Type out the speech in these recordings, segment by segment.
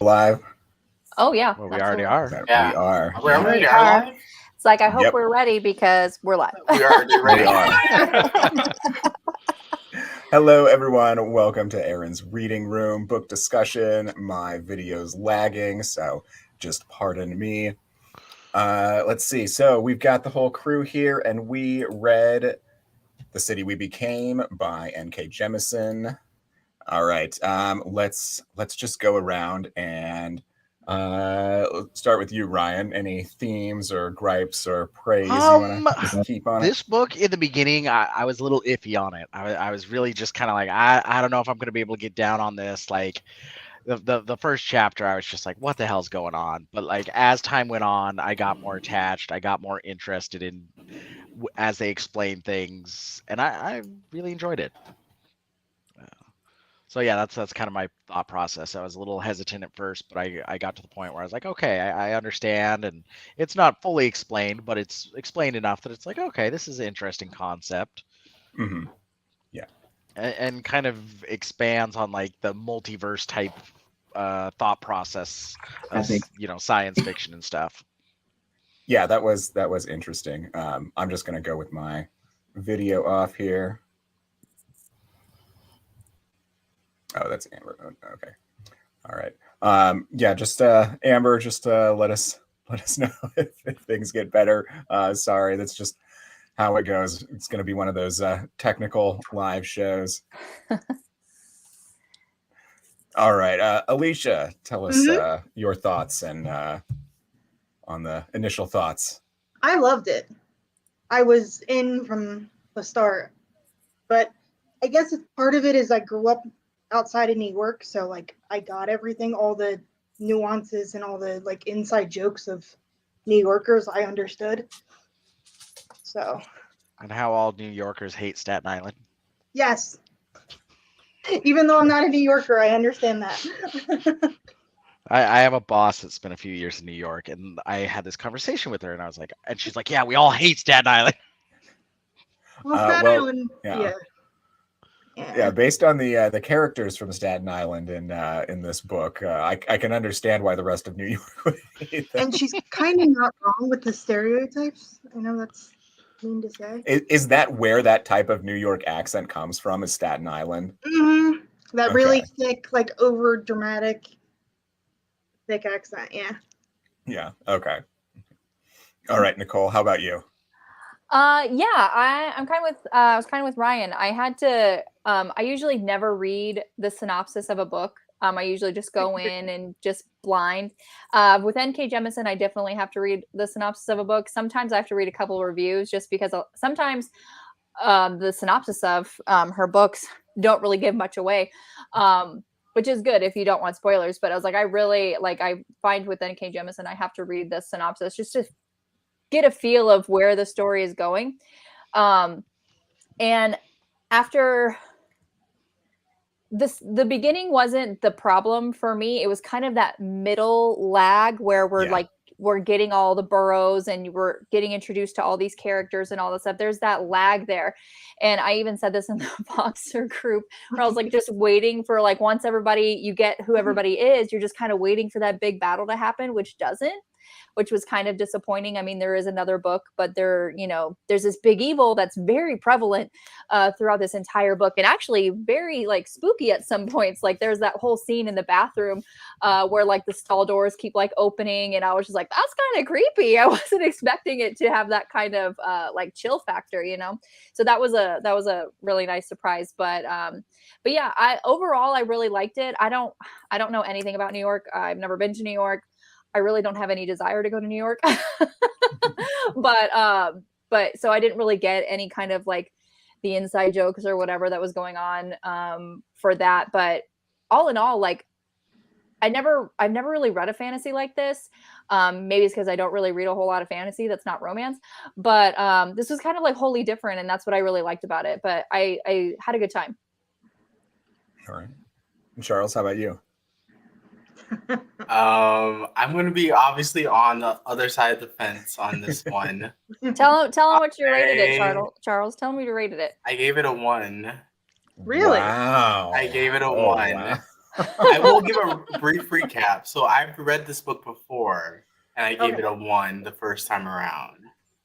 Live. Oh yeah, well, we already are. Yeah. We are. We're already We are are. live. It's like I hope Yep. we're ready because we're live. We already ready. We are. Hello, everyone. Welcome to Aaron's Reading Room book discussion. My video's lagging, so just pardon me. Let's see. So we've got the whole crew here, and we read The City We Became by N.K. Jemisin. All right. Let's just go around and let's start with you, Ryan. Any themes or gripes or praise you want to keep on This book in the beginning, I was a little iffy on it. I was really just kind of like, I don't know if I'm going to be able to get down on this. Like the first chapter, I was just like, what the hell's going on? But like as time went on, I got more attached. I got more interested in as they explained things, and I really enjoyed it. So yeah, that's kind of my thought process. I was a little hesitant at first, but I got to the point where I was like, okay, I understand, and it's not fully explained, but it's explained enough that it's like, okay, this is an interesting concept. Mm-hmm. Yeah, and kind of expands on like the multiverse type thought process of science fiction and stuff. Yeah, that was interesting. I'm just gonna go with my video off here. Oh, that's Amber. Okay. All right. Yeah, just Amber, just let us know if things get better. Sorry, that's just how it goes. It's going to be one of those technical live shows. All right, Alicia, tell us your thoughts and on the initial thoughts. I loved it. I was in from the start, but I guess part of it is I grew up outside of New York, so like I got everything, all the nuances and all the like inside jokes of New Yorkers I understood. So. And how all New Yorkers hate Staten Island. Yes. Even though I'm not a New Yorker, I understand that. I have a boss that spent a few years in New York, and I had this conversation with her, and I was like, and she's like, yeah, we all hate Staten Island. Well, Staten Island, yeah. Based on the characters from Staten Island in this book, I can understand why the rest of New York would hate them. And she's kind of not wrong with the stereotypes. I know that's mean to say. Is that where that type of New York accent comes from? Is Staten Island? Mm-hmm. That really thick, like over dramatic, thick accent. Yeah. Yeah. Okay. All right, Nicole. How about you? I'm kind of with I was kind of with Ryan. I had to I usually never read the synopsis of a book. I usually just go in and just blind. With N.K. Jemisin, I definitely have to read the synopsis of a book. Sometimes I have to read a couple of reviews just because sometimes the synopsis of her books don't really give much away, which is good if you don't want spoilers. But I was like, I find with N.K. Jemisin, I have to read the synopsis just to get a feel of where the story is going. And after the beginning wasn't the problem for me. It was kind of that middle lag where we're getting all the boroughs and we're getting introduced to all these characters and all this stuff. There's that lag there. And I even said this in the Boxer group where I was like, just waiting for like, once you get who everybody is, you're just kind of waiting for that big battle to happen, which was kind of disappointing. I mean, there is another book, but there's this big evil that's very prevalent throughout this entire book, and actually very like spooky at some points. Like there's that whole scene in the bathroom where like the stall doors keep like opening, and I was just like, that's kind of creepy. I wasn't expecting it to have that kind of like chill factor, So that was a really nice surprise. But yeah, overall I really liked it. I don't know anything about New York. I've never been to New York. I really don't have any desire to go to New York, but so I didn't really get any kind of like the inside jokes or whatever that was going on for that. But all in all, like I've never really read a fantasy like this. Maybe it's because I don't really read a whole lot of fantasy that's not romance, but this was kind of like wholly different, and that's what I really liked about it. But I had a good time. All right, Charles, how about you? I'm going to be obviously on the other side of the fence on this one. Tell him what you rated it, Charles. Tell him what you rated it. I gave it a 1. Really? Wow. I gave it a 1. Wow. I will give a brief recap. So I've read this book before, and I gave Okay. it a 1 the first time around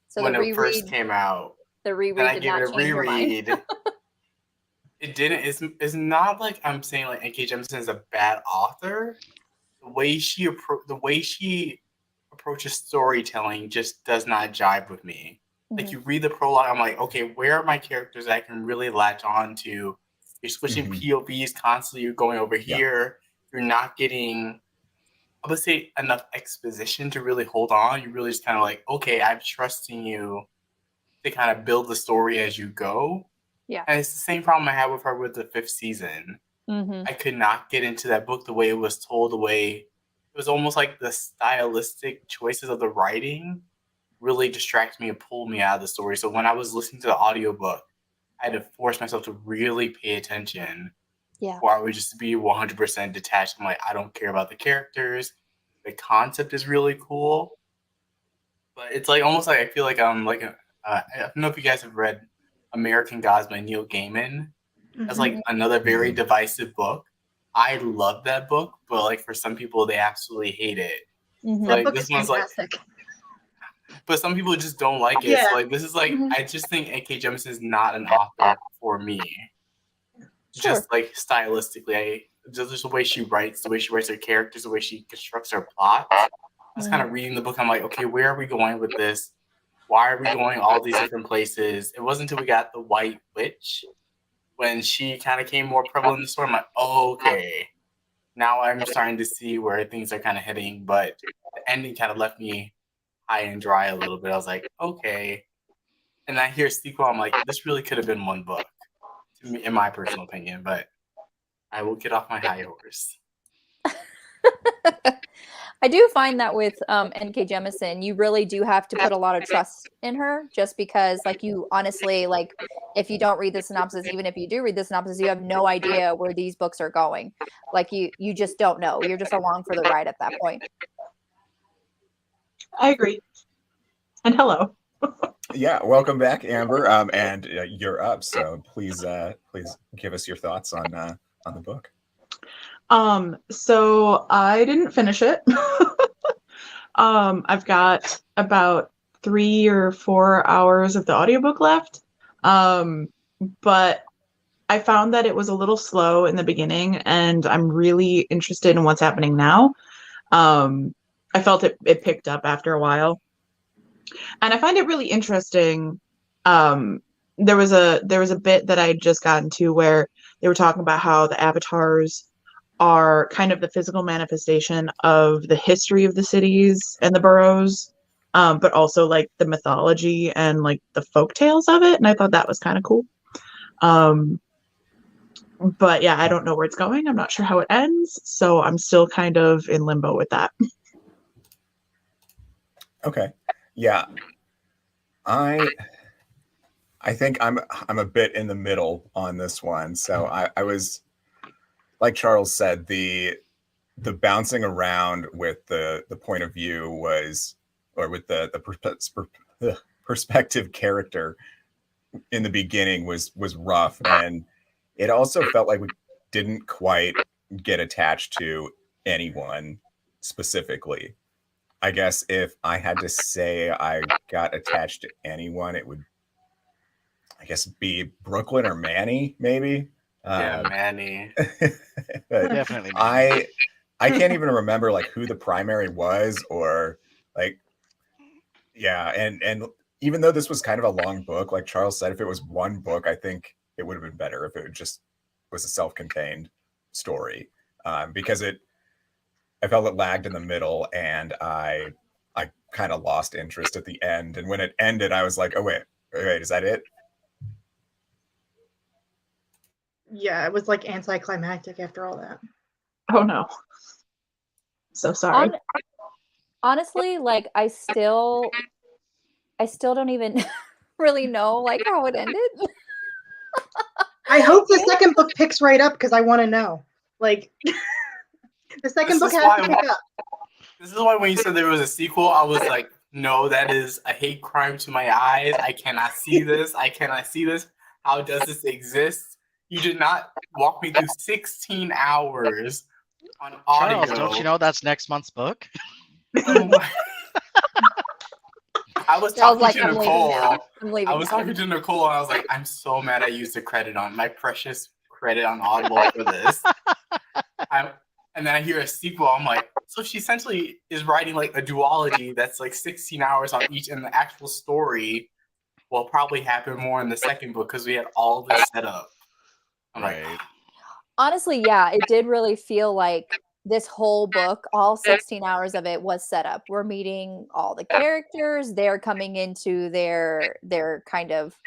So when the it first reread, came out. the Then reread I did gave it not a change your mind. reread. It didn't. It's not like I'm saying like N.K. Jemisin is a bad author. The way she approaches storytelling just does not jive with me. Like you read the prologue, I'm like, okay, where are my characters that I can really latch on to? You're switching POVs constantly. You're going over here. You're not getting, I would say, enough exposition to really hold on. You're really just kind of like, okay, I'm trusting you to kind of build the story as you go. Yeah. And it's the same problem I had with her with the 5th season. I could not get into that book the way it was told, the way it was almost like the stylistic choices of the writing really distracted me and pulled me out of the story. So when I was listening to the audiobook, I had to force myself to really pay attention. Yeah. Or I would just be 100% detached. I'm like, I don't care about the characters. The concept is really cool. But it's like almost like I feel like I'm like, I don't know if you guys have read American Gods by Neil Gaiman. That's like another very divisive book. I love that book, but like for some people, they absolutely hate it. That Like book this is one's fantastic. but some people just don't like it. Yeah. So like this is like I just think N.K. Jemisin is not an author for me. Just like stylistically, just the way she writes, her characters, the way she constructs her plot. I was kind of reading the book. I'm like, okay, where are we going with this? Why are we going all these different places? It wasn't until we got the White Witch when she kind of came more prevalent in the story. I'm like, oh, okay. Now I'm starting to see where things are kind of heading, but the ending kind of left me high and dry a little bit. I was like, okay. And I hear sequel, I'm like, this really could have been one book, to me, in my personal opinion, but I will get off my high horse. I do find that with N.K. Jemisin, you really do have to put a lot of trust in her, just because, like, you honestly, like, if you don't read the synopsis, even if you do read the synopsis, you have no idea where these books are going. Like, you just don't know. You're just along for the ride at that point. I agree. And hello. Yeah, welcome back, Amber. And you're up, so please give us your thoughts on the book. So I didn't finish it. I've got about 3 or 4 hours of the audiobook left. But I found that it was a little slow in the beginning, and I'm really interested in what's happening now. I felt it picked up after a while. And I find it really interesting. There was a bit that I had just gotten to where they were talking about how the avatars are kind of the physical manifestation of the history of the cities and the boroughs, but also like the mythology and like the folk tales of it. And I thought that was kind of cool. But yeah, I don't know where it's going. I'm not sure how it ends. So I'm still kind of in limbo with that. Okay. Yeah. I think I'm a bit in the middle on this one. So I was, like Charles said, the bouncing around with the point of view was, or with the perspective character in the beginning was rough, and it also felt like we didn't quite get attached to anyone specifically. I guess if I had to say I got attached to anyone, it would, I guess, be Brooklyn or Manny, maybe. Yeah, Manny. Definitely Manny. I can't even remember like who the primary was, or like, yeah. And even though this was kind of a long book, like Charles said, if it was one book, I think it would have been better if it just was a self-contained story, because I felt it lagged in the middle, and I kind of lost interest at the end. And when it ended, I was like, oh wait, is that it? Yeah, it was like anticlimactic after all that. Oh no. So sorry. Honestly, like I still don't even really know like how it ended. I hope the second book picks right up because I want to know. Like, the second book has to pick up. This is why when you said there was a sequel, I was like, no, that is a hate crime to my eyes. I cannot see this. I cannot see this. How does this exist? You did not walk me through 16 hours on audio. Charles, don't you know that's next month's book? Oh my. I was I was talking like, to I'm leaving Nicole. now. I'm leaving I was now. talking to Nicole, and I was like, I'm so mad I used the credit on my precious credit on Audible for this. And then I hear a sequel. I'm like, so she essentially is writing like a duology that's like 16 hours on each, and the actual story will probably happen more in the second book because we had all this set up. I'm like, honestly, yeah, it did really feel like this whole book, all 16 hours of it was set up. We're meeting all the characters. They're coming into their kind of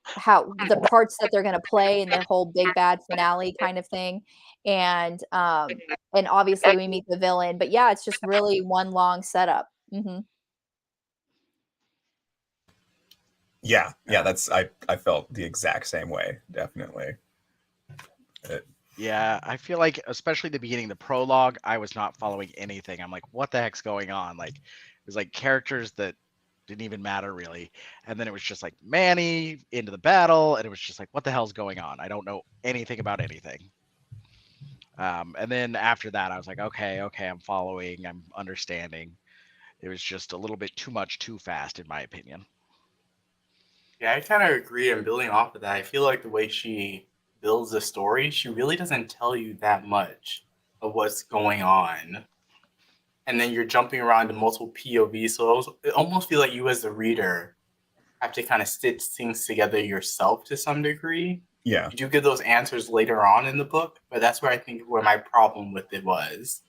how the parts that they're going to play in their whole big bad finale kind of thing. And obviously we meet the villain, but yeah, it's just really one long setup. Yeah, that's I felt the exact same way, definitely. Yeah, I feel like, especially the beginning, the prologue, I was not following anything. I'm like, what the heck's going on? Like, it was like characters that didn't even matter really. And then it was just like Manny into the battle, and it was just like, what the hell's going on? I don't know anything about anything. And then after that, I was like, okay, I'm following, I'm understanding. It was just a little bit too much, too fast, in my opinion. Yeah, I kind of agree. And building off of that, I feel like the way she builds the story, she really doesn't tell you that much of what's going on. And then you're jumping around to multiple POVs, so it almost feels like you as the reader have to kind of stitch things together yourself to some degree. Yeah. You do get those answers later on in the book, but that's where I think where my problem with it was.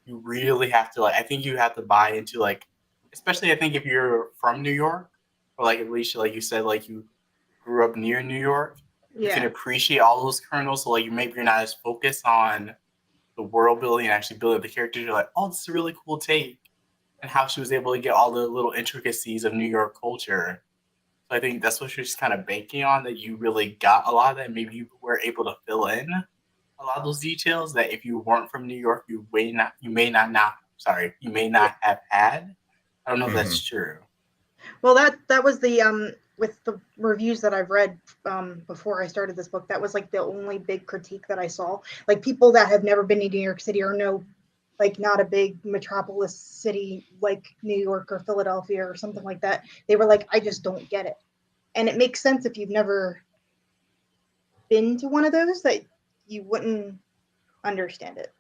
You really have to, like, I think you have to buy into, like, especially I think if you're from New York, or like at least like you said, like you grew up near New York, you can appreciate all those kernels. So like maybe you're not as focused on the world building and actually building the characters. You're like, oh, this is a really cool take, and how she was able to get all the little intricacies of New York culture. So I think that's what she's kind of banking on, that you really got a lot of that. Maybe you were able to fill in a lot of those details that if you weren't from New York, you may not have had. I don't know if that's true. Well, that was the with the reviews that I've read before I started this book, that was like the only big critique that I saw. Like people that have never been to New York City or know, like not a big metropolis city like New York or Philadelphia or something like that, they were like, I just don't get it. And it makes sense if you've never been to one of those, that you wouldn't understand it.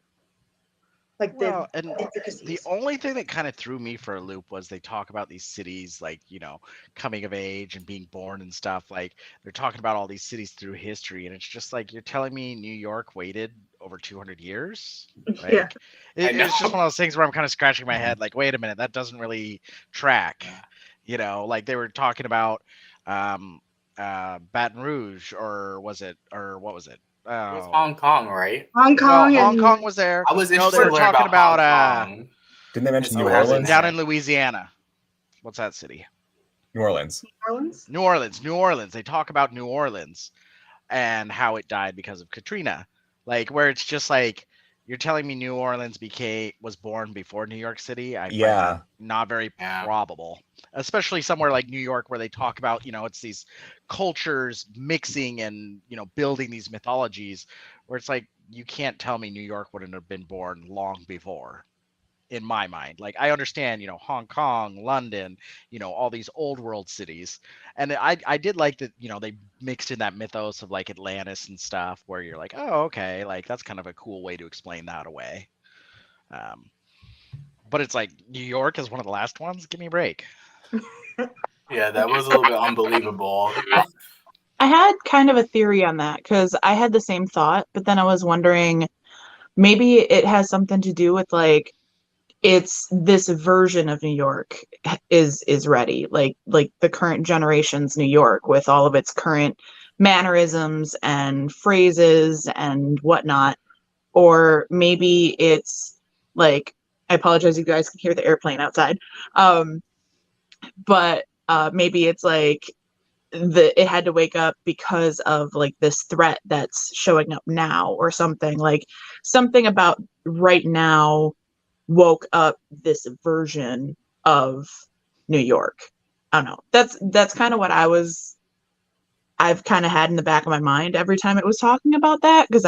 Like the intricacies. The only thing that kind of threw me for a loop was they talk about these cities, like, you know, coming of age and being born and stuff. Like they're talking about all these cities through history, and it's just like, you're telling me New York waited over 200 years? Like, yeah. It's just one of those things where I'm kind of scratching my head, like, wait a minute, that doesn't really track. You know, like they were talking about Baton Rouge, or what was it? It was Hong Kong, right? Hong Kong. No, Hong Kong was there. I was No, they were talking about didn't they mention New Orleans? Down in Louisiana. What's that city? New Orleans. New Orleans. They talk about New Orleans and how it died because of Katrina. Like, where it's just like, you're telling me New Orleans was born before New York City? I find that not very probable. Especially somewhere like New York, where they talk about, you know, it's these cultures mixing and, you know, building these mythologies, where it's like, you can't tell me New York wouldn't have been born long before, in my mind. Like, I understand, you know, Hong Kong, London, you know, all these old world cities. And I did like that, you know, they mixed in that mythos of like Atlantis and stuff, where you're like, oh, okay, like that's kind of a cool way to explain that away. But it's like, New York is one of the last ones? Give me a break. Yeah, that was a little bit unbelievable. I had kind of a theory on that, because I had the same thought, but then I was wondering, maybe it has something to do with like, it's this version of New York is ready, like the current generation's New York, with all of its current mannerisms and phrases and whatnot. Or maybe it's like, I apologize, you guys can hear the airplane outside, but maybe it's like it had to wake up because of like this threat that's showing up now, or something. Like something about right now woke up this version of New York. I don't know. That's kind of what I was I've kind of had in the back of my mind every time it was talking about that, because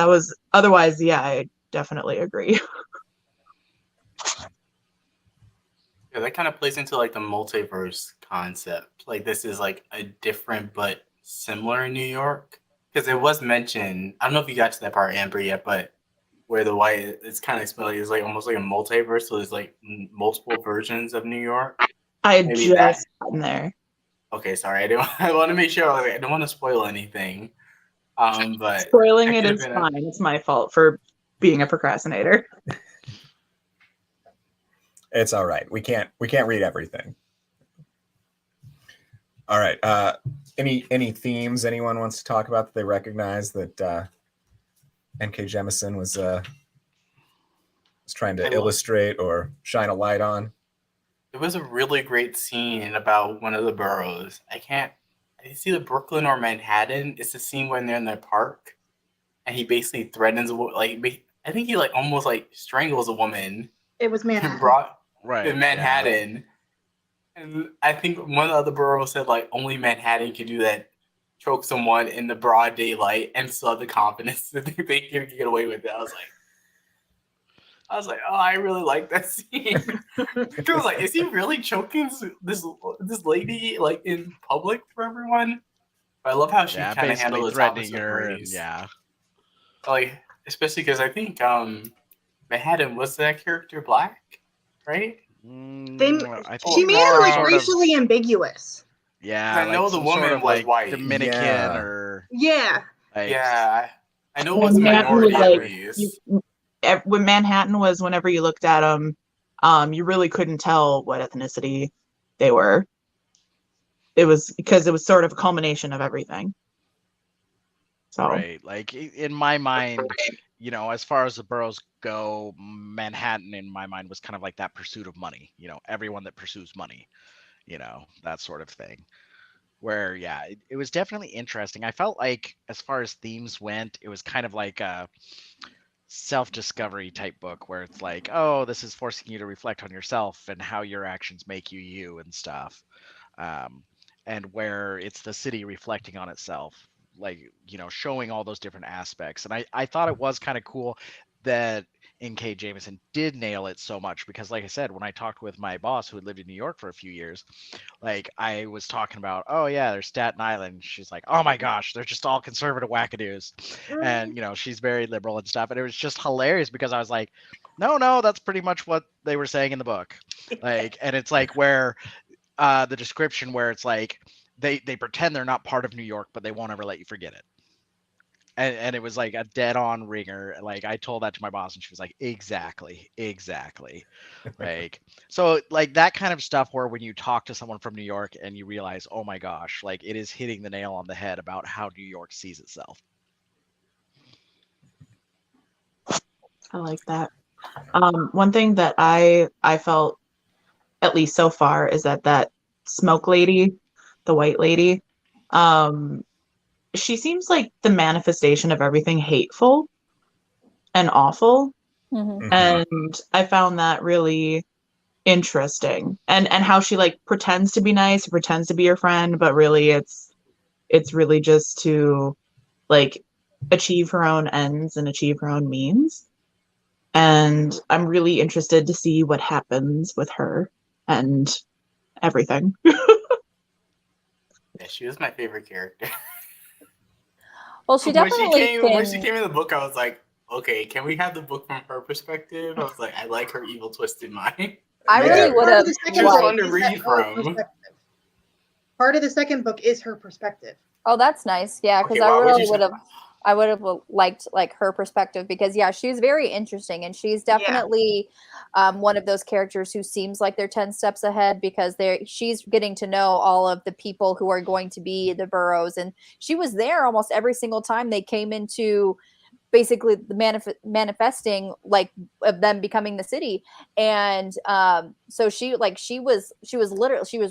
otherwise, yeah, I definitely agree. Yeah, that kind of plays into like the multiverse concept. Like this is like a different but similar New York, because it was mentioned. I don't know if you got to that part, Amber, yet, but where the white it's kind of explained it's like almost like a multiverse. So there's like multiple versions of New York. I had Maybe just that. gotten there. Okay, sorry. I want to make sure. I don't want to spoil anything. But Spoiling that it could have is been fine. It's my fault for being a procrastinator. It's all right. We can't read everything. All right. Any themes anyone wants to talk about that they recognize that N.K. Jemisin was trying to illustrate or shine a light on? There was a really great scene about one of the boroughs. It's either Brooklyn or Manhattan. It's the scene when they're in the park, and he basically threatens I think he like almost like strangles a woman. It was And Manhattan. brought Right. in Manhattan, and I think one of the other boroughs said like only Manhattan can do that, choke someone in the broad daylight, and still have the confidence that they can get away with it. I was like, oh, I really like that scene. Because I was like, is he really choking this lady like in public for everyone? But I love how she kind of handled the topics of race. Yeah. Like, especially because I think Manhattan was that character black, right? She She made it like sort racially ambiguous. Yeah, I know like the some woman sort of was like white. Dominican Yeah. or Yeah. like, Yeah, I know it was a Manhattan minority was at like least. when Manhattan was, whenever you looked at them, you really couldn't tell what ethnicity they were. It was because it was sort of a culmination of everything. So right. Like in my mind, you know, as far as the boroughs go, Manhattan in my mind was kind of like that pursuit of money. You know, everyone that pursues money. You know, that sort of thing. Where yeah, it was definitely interesting. I felt like as far as themes went, it was kind of like a self-discovery type book where it's like, oh, this is forcing you to reflect on yourself and how your actions make you you and stuff. And where it's the city reflecting on itself, like, you know, showing all those different aspects. And I thought it was kind of cool that N.K. Jemisin did nail it so much because, like I said, when I talked with my boss who had lived in New York for a few years, like I was talking about, oh yeah, there's Staten Island. She's like, oh my gosh, they're just all conservative wackadoos, and you know, she's very liberal and stuff. And it was just hilarious because I was like, no, that's pretty much what they were saying in the book, like, and it's like where the description where it's like they pretend they're not part of New York, but they won't ever let you forget it. And it was like a dead on ringer. Like I told that to my boss and she was like, exactly. Like, so like that kind of stuff where when you talk to someone from New York and you realize, oh my gosh, like it is hitting the nail on the head about how New York sees itself. I like that. One thing that I felt, at least so far, is that smoke lady, the white lady, she seems like the manifestation of everything hateful and awful. Mm-hmm. And I found that really interesting. And how she like pretends to be nice, pretends to be your friend, but really it's really just to like achieve her own ends and achieve her own means. And I'm really interested to see what happens with her and everything. Yeah, she was my favorite character. Well, she definitely when she came in the book, I was like, okay, can we have the book from her perspective? I was like, I like her evil, twisted mind. I really would have. She was fun to read from. Part of the second book is her perspective. Oh, that's nice. Yeah, because Okay, I really would have. I would have liked like her perspective because yeah, she's very interesting and she's definitely one of those characters who seems like they're 10 steps ahead because she's getting to know all of the people who are going to be the boroughs, and she was there almost every single time they came into basically the manifesting like of them becoming the city. And so she was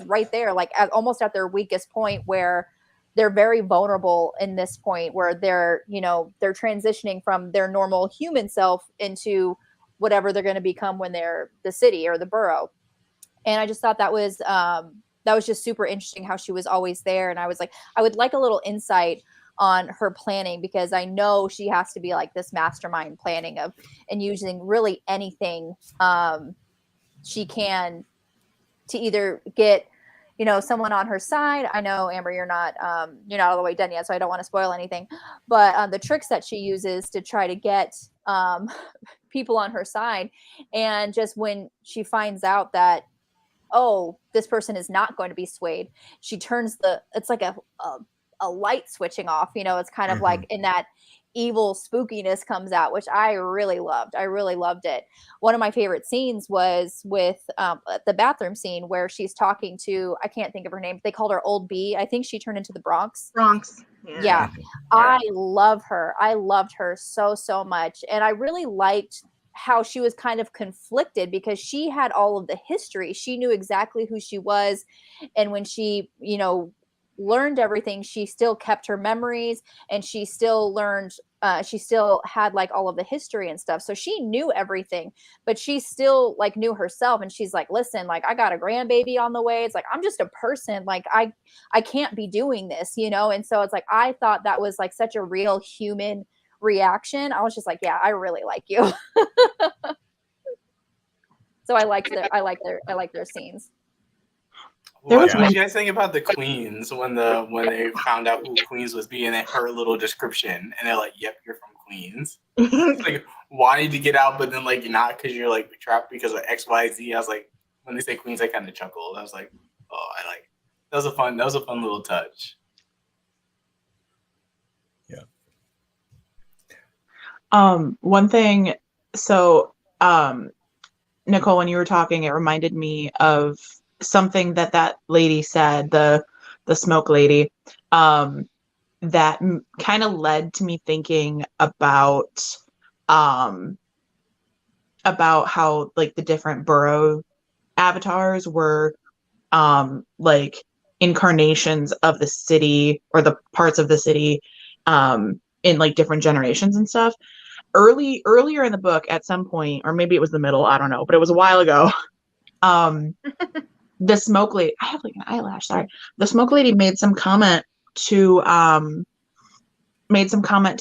right there like almost at their weakest point where they're very vulnerable in this point where they're transitioning from their normal human self into whatever they're going to become when they're the city or the borough. And I just thought that was that was just super interesting how she was always there. And I was like, I would like a little insight on her planning, because I know she has to be like this mastermind planning of and using really anything she can to either get, you know, someone on her side. I know, Amber, you're not all the way done yet, so I don't want to spoil anything. But the tricks that she uses to try to get people on her side, and just when she finds out that, oh, this person is not going to be swayed, she turns it's like a light switching off. You know, it's kind of like in that evil spookiness comes out, which I really loved. I really loved it. One of my favorite scenes was with the bathroom scene where she's talking to, I can't think of her name, but they called her Old B. I think she turned into the Bronx. Yeah. I love her. I loved her so much. And I really liked how she was kind of conflicted, because she had all of the history. She knew exactly who she was. And when she, you know, learned everything, she still kept her memories, and she still learned, she still had like all of the history and stuff. So she knew everything, but she still like knew herself. And she's like, listen, like, I got a grandbaby on the way. It's like, I'm just a person. Like, I can't be doing this, you know? And so it's like, I thought that was like such a real human reaction. I was just like, yeah, I really like you. So I like their scenes. What did you guys think about the Queens when they found out who Queens was being at her little description, and they're like, "Yep, you're from Queens." It's like, why did you get out? But then like, you're not, because you're like trapped because of XYZ. I was like, when they say Queens, I kind of chuckled. I was like, oh, that was a fun little touch. Yeah. One thing. So, Nicole, when you were talking, it reminded me of something that lady said, the smoke lady, that kind of led to me thinking about how like the different borough avatars were like incarnations of the city, or the parts of the city in like different generations and stuff. Earlier in the book, at some point, or maybe it was the middle, I don't know, but it was a while ago. The smoke lady, I have like an eyelash, sorry. The smoke lady made some comment to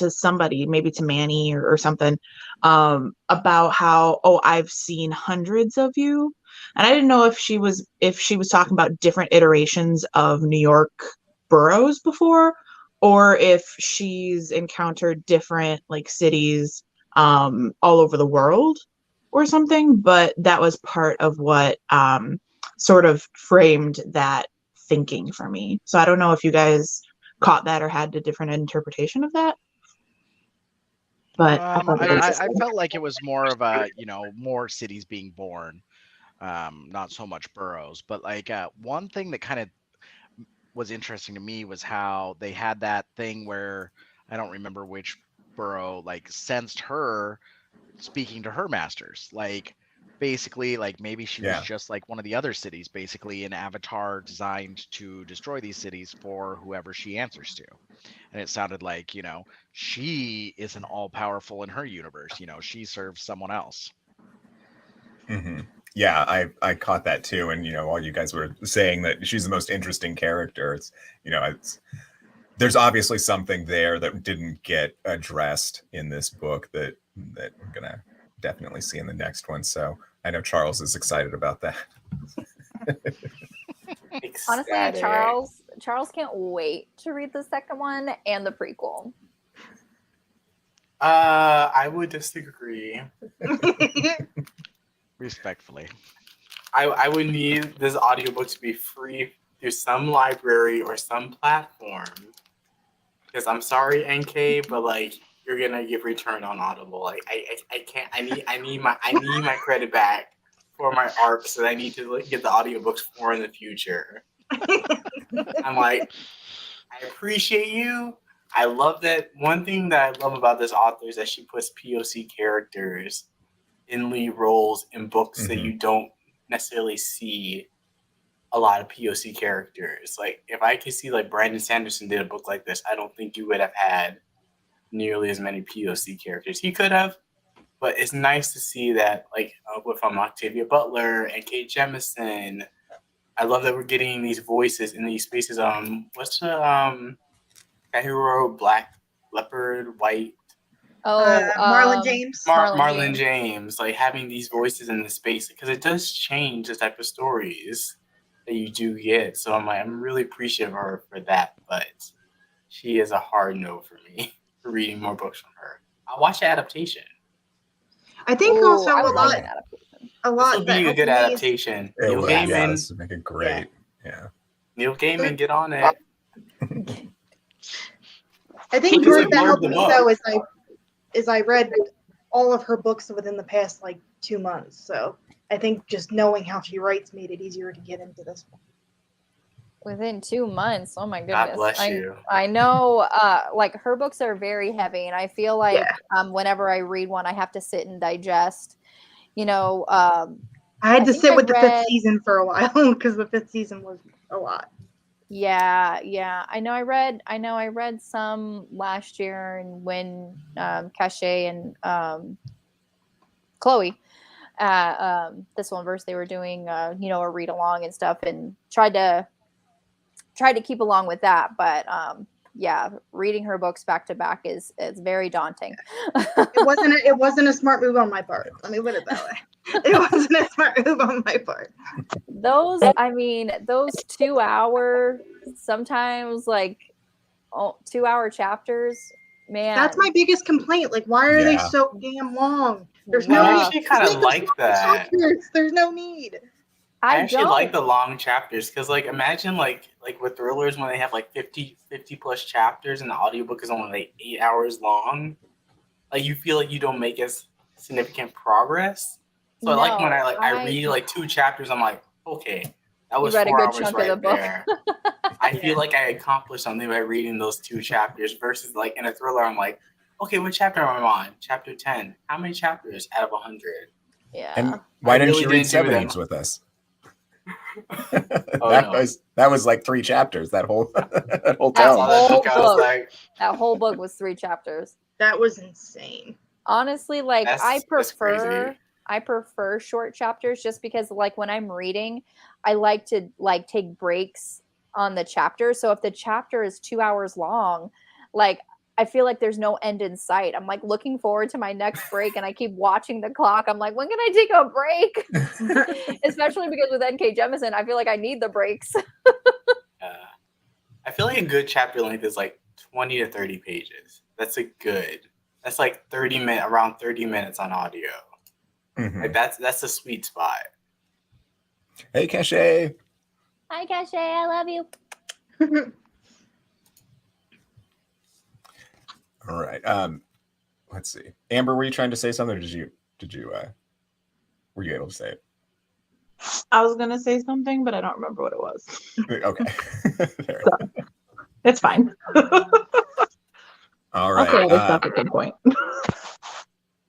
somebody, maybe to Manny or something, about how, oh, I've seen hundreds of you. And I didn't know if she was talking about different iterations of New York boroughs before, or if she's encountered different like cities all over the world or something. But that was part of what sort of framed that thinking for me. So I don't know if you guys caught that or had a different interpretation of that. But I felt like it was more of a, you know, more cities being born, not so much boroughs. But like one thing that kind of was interesting to me was how they had that thing where, I don't remember which borough, like sensed her speaking to her masters, like basically like maybe she was just like one of the other cities, basically an avatar designed to destroy these cities for whoever she answers to. And it sounded like, you know, she isn't all powerful in her universe, you know, she serves someone else. Yeah, I caught that too. And, you know, while you guys were saying that she's the most interesting character, it's, you know, there's obviously something there that didn't get addressed in this book that we're gonna definitely see in the next one. So I know Charles is excited about that. Honestly, Charles can't wait to read the second one and the prequel. I would disagree. Respectfully. I would need this audiobook to be free through some library or some platform. Because I'm sorry, NK, but like, you're gonna give return on Audible. Like, I can't. I need my credit back for my ARCs that I need to get the audiobooks for in the future. I'm like, I appreciate you. I love that. One thing that I love about this author is that she puts POC characters in lead roles in books that you don't necessarily see a lot of POC characters. Like, if I could see like Brandon Sanderson did a book like this, I don't think you would have had nearly as many POC characters. He could have, but it's nice to see that, like with Octavia Butler and Kate Jemisin, I love that we're getting these voices in these spaces. What's the guy who wrote Black Leopard, White? Marlon James. Marlon James, like having these voices in the space, because it does change the type of stories that you do get. So I'm really appreciative of her for that, but she is a hard no for me for reading more books from her. I'll watch the adaptation. I think also I a would like lot. an adaptation. A This lot will that be a helped good me is- adaptation. It Neil would, yeah, Gaiman, this would make it great. Yeah. Neil Gaiman, get on it. I think Because part I that loved helped the me book. though is I read all of her books within the past like 2 months. So I think just knowing how she writes made it easier to get into this one. Within 2 months. Oh my God goodness. bless you. I know like her books are very heavy, and I feel like whenever I read one I have to sit and digest. You know, I had to think sit I with the read- 5th season for a while because the 5th season was a lot. Yeah. I know I read some last year, and when Cachet and Chloe this one verse they were doing a read along and stuff, and tried to keep along with that, but reading her books back to back is very daunting. It wasn't a smart move on my part. Let me put it that way. It wasn't a smart move on my part. Those 2 hour, sometimes like 2 hour chapters, man. That's my biggest complaint. Like, why are they Yeah. so damn long? There's Wow. no I need. actually kind Just of make like them that. chapters. There's no need. I actually don't. like the long chapters, because like imagine like with thrillers when they have like 50 plus chapters and the audiobook is only like 8 hours long. Like you feel like you don't make as significant progress. So I like when I read like 2 chapters, I'm like, okay, that was read a 4 good hours chunk of right the book. there. I feel like I accomplished something by reading those 2 chapters versus like in a thriller, I'm like, okay, what chapter am I on? Chapter 10. How many chapters out of 100? Yeah. And why I didn't really you read didn't do 70s that. with us? Oh, no. that was like 3 chapters. That whole that whole That tome. That whole book, I was book. like, That whole book was 3 chapters. That was insane. Honestly, like That's crazy. I prefer short chapters, just because like when I'm reading, I like to like take breaks on the chapter. So if the chapter is 2 hours long, like I feel like there's no end in sight. I'm like looking forward to my next break, and I keep watching the clock. I'm like, when can I take a break? Especially because with N.K. Jemisin, I feel like I need the breaks. I feel like a good chapter length is like 20 to 30 pages. That's like around 30 minutes on audio. Mhm. Like that's a sweet spot. Hey, Cachet. Hi, Cachet. I love you. All right. Let's see. Amber, were you trying to say something, or were you able to say it? I was gonna say something, but I don't remember what it was. Okay. There. It's fine. All right. Okay, that's a good point.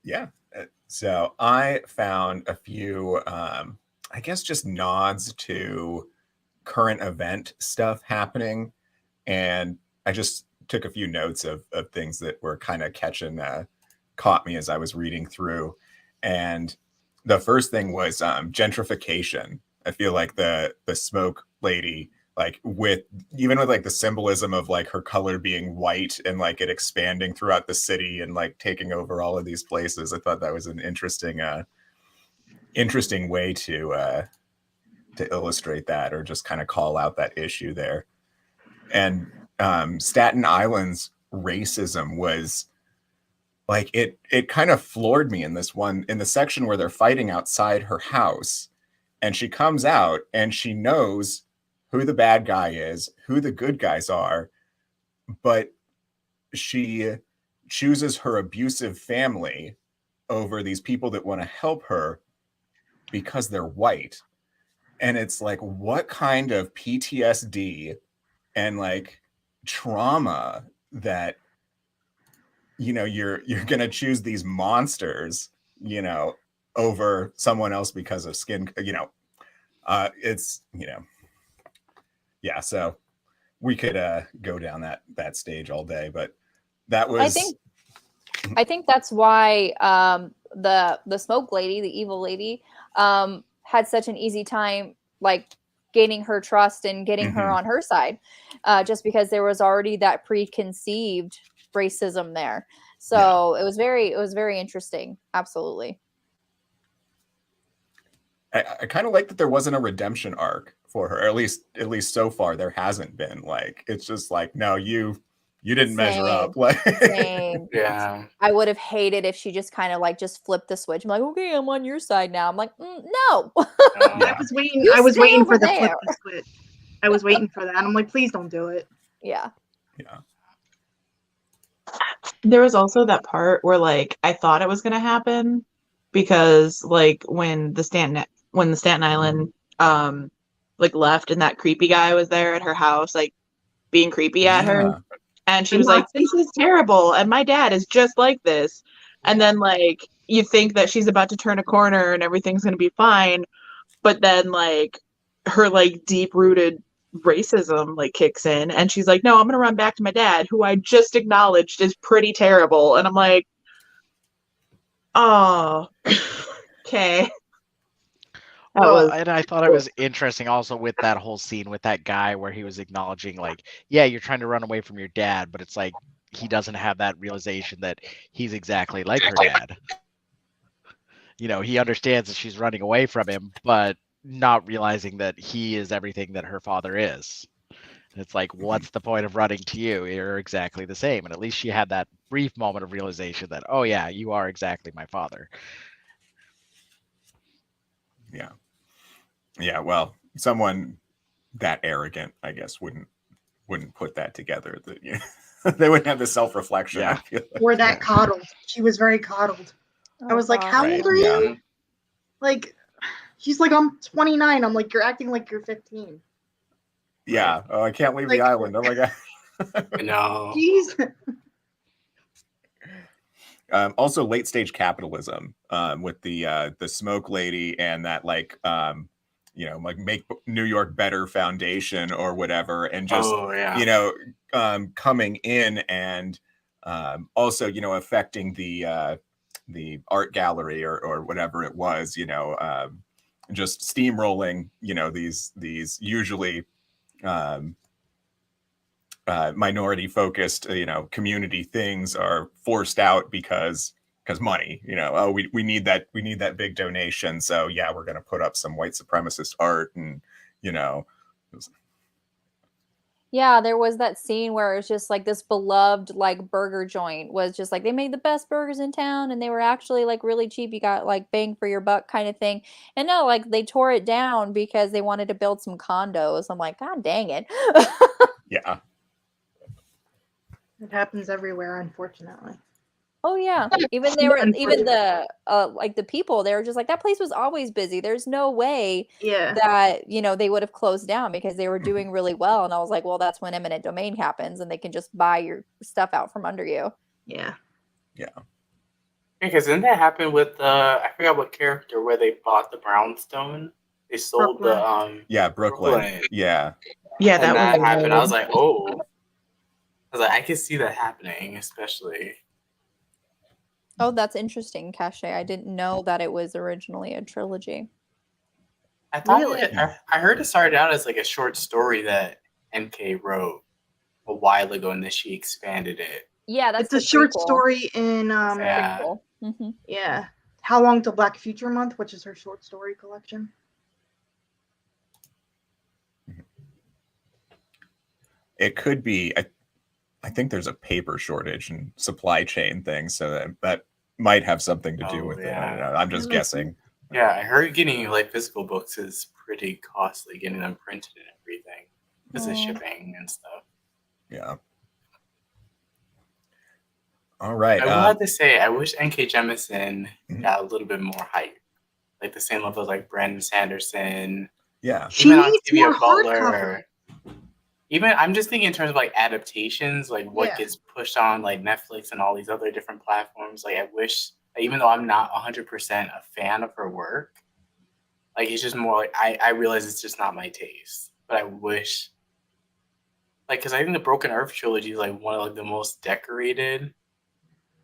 Yeah. So I found a few, I guess, just nods to current event stuff happening, and I just took a few notes of things that were kind of caught me as I was reading through. And the first thing was gentrification. I feel like the smoke lady, like with like the symbolism of like her color being white and like it expanding throughout the city and like taking over all of these places. I thought that was an interesting way to illustrate that, or just kind of call out that issue there. And Staten Island's racism was like, it kind of floored me in the section where they're fighting outside her house, and she comes out and she knows who the bad guy is, who the good guys are, but she chooses her abusive family over these people that want to help her because they're white. And it's like, what kind of PTSD and like trauma that, you're going to choose these monsters, over someone else because of skin, it's, yeah. So we could go down that stage all day, but that was, I think that's why the smoke lady, the evil lady, had such an easy time like gaining her trust and getting her on her side, just because there was already that preconceived racism there. So it was very interesting. Absolutely. I kind of like that there wasn't a redemption arc for her. At least so far there hasn't been. Like, it's just like, no, you didn't measure up. Like, Same. Yeah. I would have hated if she just kind of like just flipped the switch. I'm like, okay, I'm on your side now. I'm like, no. I was waiting. You I was stay waiting over for the there. flip the switch. I was waiting for that. I'm like, please don't do it. Yeah. There was also that part where like I thought it was gonna happen because like when the Staten Island like left and that creepy guy was there at her house like being creepy at her, and she was like, this is terrible and my dad is just like this, and then like you think that she's about to turn a corner and everything's gonna be fine, but then like her like deep rooted racism like kicks in and she's like, no, I'm gonna run back to my dad who I just acknowledged is pretty terrible, and I'm like, oh okay. Well, and I thought it was interesting also with that whole scene with that guy where he was acknowledging like, yeah, you're trying to run away from your dad, but it's like he doesn't have that realization that he's exactly like her dad. You know, he understands that she's running away from him, but not realizing that he is everything that her father is. And it's like, what's the point of running to you? You're exactly the same. And at least she had that brief moment of realization that, oh yeah, you are exactly my father. Yeah, well, someone that arrogant, I guess, wouldn't put that together. That they wouldn't have the self-reflection. Yeah. I feel like. Or that coddled. She was very coddled. I was like, how old are you? Like, she's like, I'm 29. I'm like, you're acting like you're 15. Yeah. Oh, I can't leave the island. Oh my god. No. Jeez. Also, late stage capitalism with the smoke lady and that like like Make New York Better Foundation or whatever, and just coming in and also affecting the art gallery or whatever it was, just steamrolling these usually minority focused community things are forced out because money, we need that big donation, so yeah, we're going to put up some white supremacist art, and yeah, there was that scene where it's just like this beloved like burger joint was just like they made the best burgers in town and they were actually like really cheap, you got like bang for your buck kind of thing, and no, like they tore it down because they wanted to build some condos. I'm like, god dang it. Yeah. It happens everywhere, unfortunately. Oh yeah, even the like the people, they were just like, that place was always busy. There's no way that they would have closed down because they were doing really well. And I was like, well, that's when eminent domain happens and they can just buy your stuff out from under you. Yeah. Because didn't that happen with I forgot what character where they bought the brownstone? They sold Brooklyn. Brooklyn. Yeah. And that happened. I was like, oh. I was like, I can see that happening, especially. Oh, that's interesting, Cache. I didn't know that it was originally a trilogy. I thought I heard it started out as like a short story that NK wrote a while ago, and then she expanded it. Yeah, that's it's a short story in How Long Till Black Future Month, which is her short story collection. It could be. I think there's a paper shortage and supply chain thing, so that might have something to do with it. I don't know. I'm just guessing. Yeah, I heard getting like physical books is pretty costly, getting them printed and everything because of shipping and stuff. Yeah. All right. I will have to say, I wish N.K. Jemisin got a little bit more hype, like the same level as like Brandon Sanderson. Yeah. She needs more hardcover. Even I'm just thinking in terms of like adaptations, like what gets pushed on like Netflix and all these other different platforms. Like I wish, even though I'm not 100% a fan of her work, like it's just more like I realize it's just not my taste. But I wish, like, because I think the Broken Earth trilogy is like one of like the most decorated,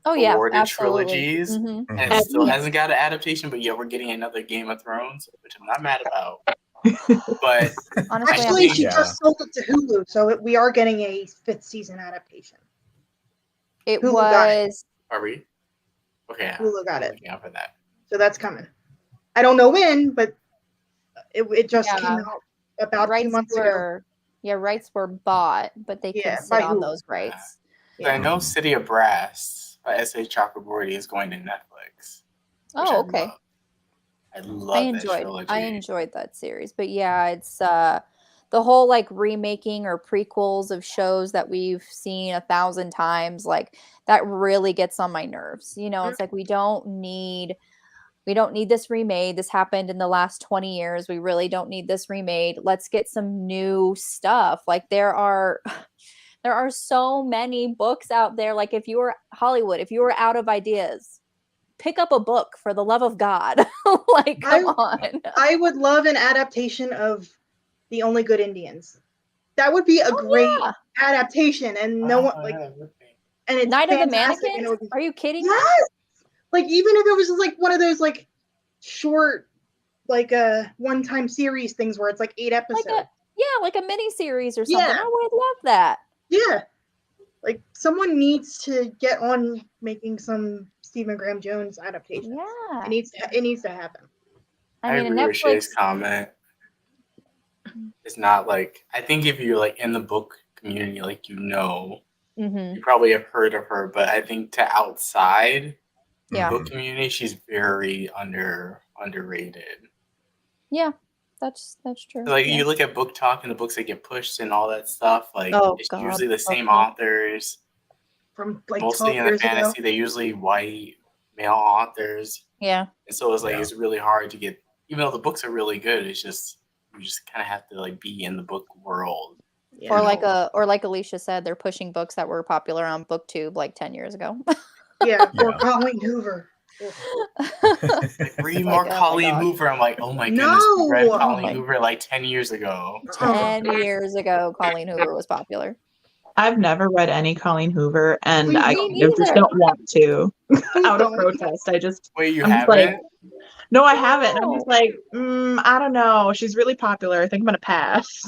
awarded trilogies, and it still hasn't got an adaptation. But yeah, we're getting another Game of Thrones, which I'm not mad about. But Honestly, Actually, she Yeah. just sold it to Hulu, so we are getting a 5th season adaptation. it Hulu got it. was. are we? Okay. Hulu got I'm it. looking out for that. So that's coming. I don't know when, but it just Yeah. came out about 2 Rights months ago. were rights were bought, but they Yeah, can sit by on Hulu. those rights. So I know City of Brass by S.A. Chakraborty is going to Netflix. Which Oh, okay. I love that I trilogy. enjoyed that series. But yeah, it's the whole like remaking or prequels of shows that we've seen 1,000 times, like that really gets on my nerves. You know, it's like we don't need this remade. This happened in the last 20 years. We really don't need this remade. Let's get some new stuff. Like there are so many books out there. Like if you were Hollywood, if you were out of ideas, pick up a book for the love of God. Like, come on. I would love an adaptation of The Only Good Indians. That would be a great adaptation, and no one like, and it's Night of the fantastic. And it Mannequins? would be, Are you kidding me? yes, like even if it was just like one of those like short, like one-time series things where it's like 8 episodes. Like a mini series or something. Yeah. I would love that. Yeah, like someone needs to get on making some Stephen Graham Jones adaptation. Yeah. It needs to happen. I mean, agree with Shay's Netflix. comment. It's not like, I think if you're like in the book community, like Mhm. you probably have heard of her, but I think to outside Yeah. the book community, she's very underrated. Yeah, that's true. Like Yeah. you look at Book Talk and the books that get pushed and all that stuff, like Oh, it's God, usually the same okay. authors. From like Mostly 12 in the years fantasy, ago. they're usually white male authors. Yeah. And so it's like Yeah. it's really hard to get, even though the books are really good, it's just you just kind of have to like be in the book world. Yeah. Or like Alicia said, they're pushing books that were popular on BookTube like 10 years ago. Yeah, or Yeah. Colleen Hoover. Like read more like, oh my Colleen God. Hoover. I'm like, oh my goodness, we read No! Colleen my- Hoover like 10 years ago. 10 years ago, Colleen Hoover was popular. I've never read any Colleen Hoover, and Me I neither. just don't want to. Please Out of don't. protest, Wait, you I'm just haven't? like, no, I haven't. I'm No. just like, I don't know. She's really popular. I think I'm gonna pass.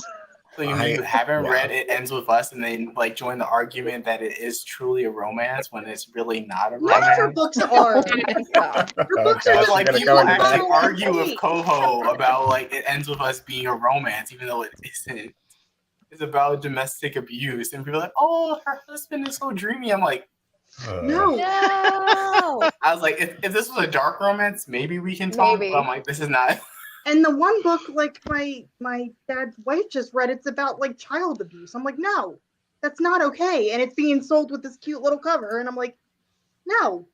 So you haven't yeah. read It Ends With Us and then like join the argument that it is truly a romance when it's really not a None of her romance? books are. Oh my God. Her books are Gosh, just But like you're gonna people go into actually that. argue with Coho about like It Ends With Us being a romance, even though it isn't. It's about domestic abuse, and people are like, "Oh, her husband is so dreamy." I'm like, No. No. I was like, if this was a dark romance, maybe we can talk. Maybe. But I'm like, this is not. And the one book, like my dad's wife just read, it's about like child abuse. I'm like, no, that's not okay. And it's being sold with this cute little cover, and I'm like, no.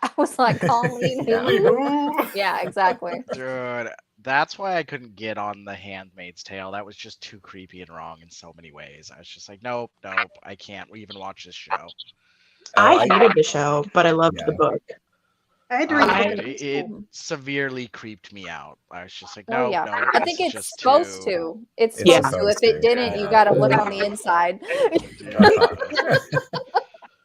I was like, Colleen Yeah. who? Yeah, exactly. Dude, that's why I couldn't get on The Handmaid's Tale. That was just too creepy and wrong in so many ways. I was just like, nope, I can't even watch this show. I hated the show, but I loved the Yeah. book. I had to read I- the book. It severely creeped me out. I was just like, Oh no, yeah, no. I this think is it's just supposed too- to. It's It's supposed to. If supposed it to, didn't, you yeah. got to look on the inside.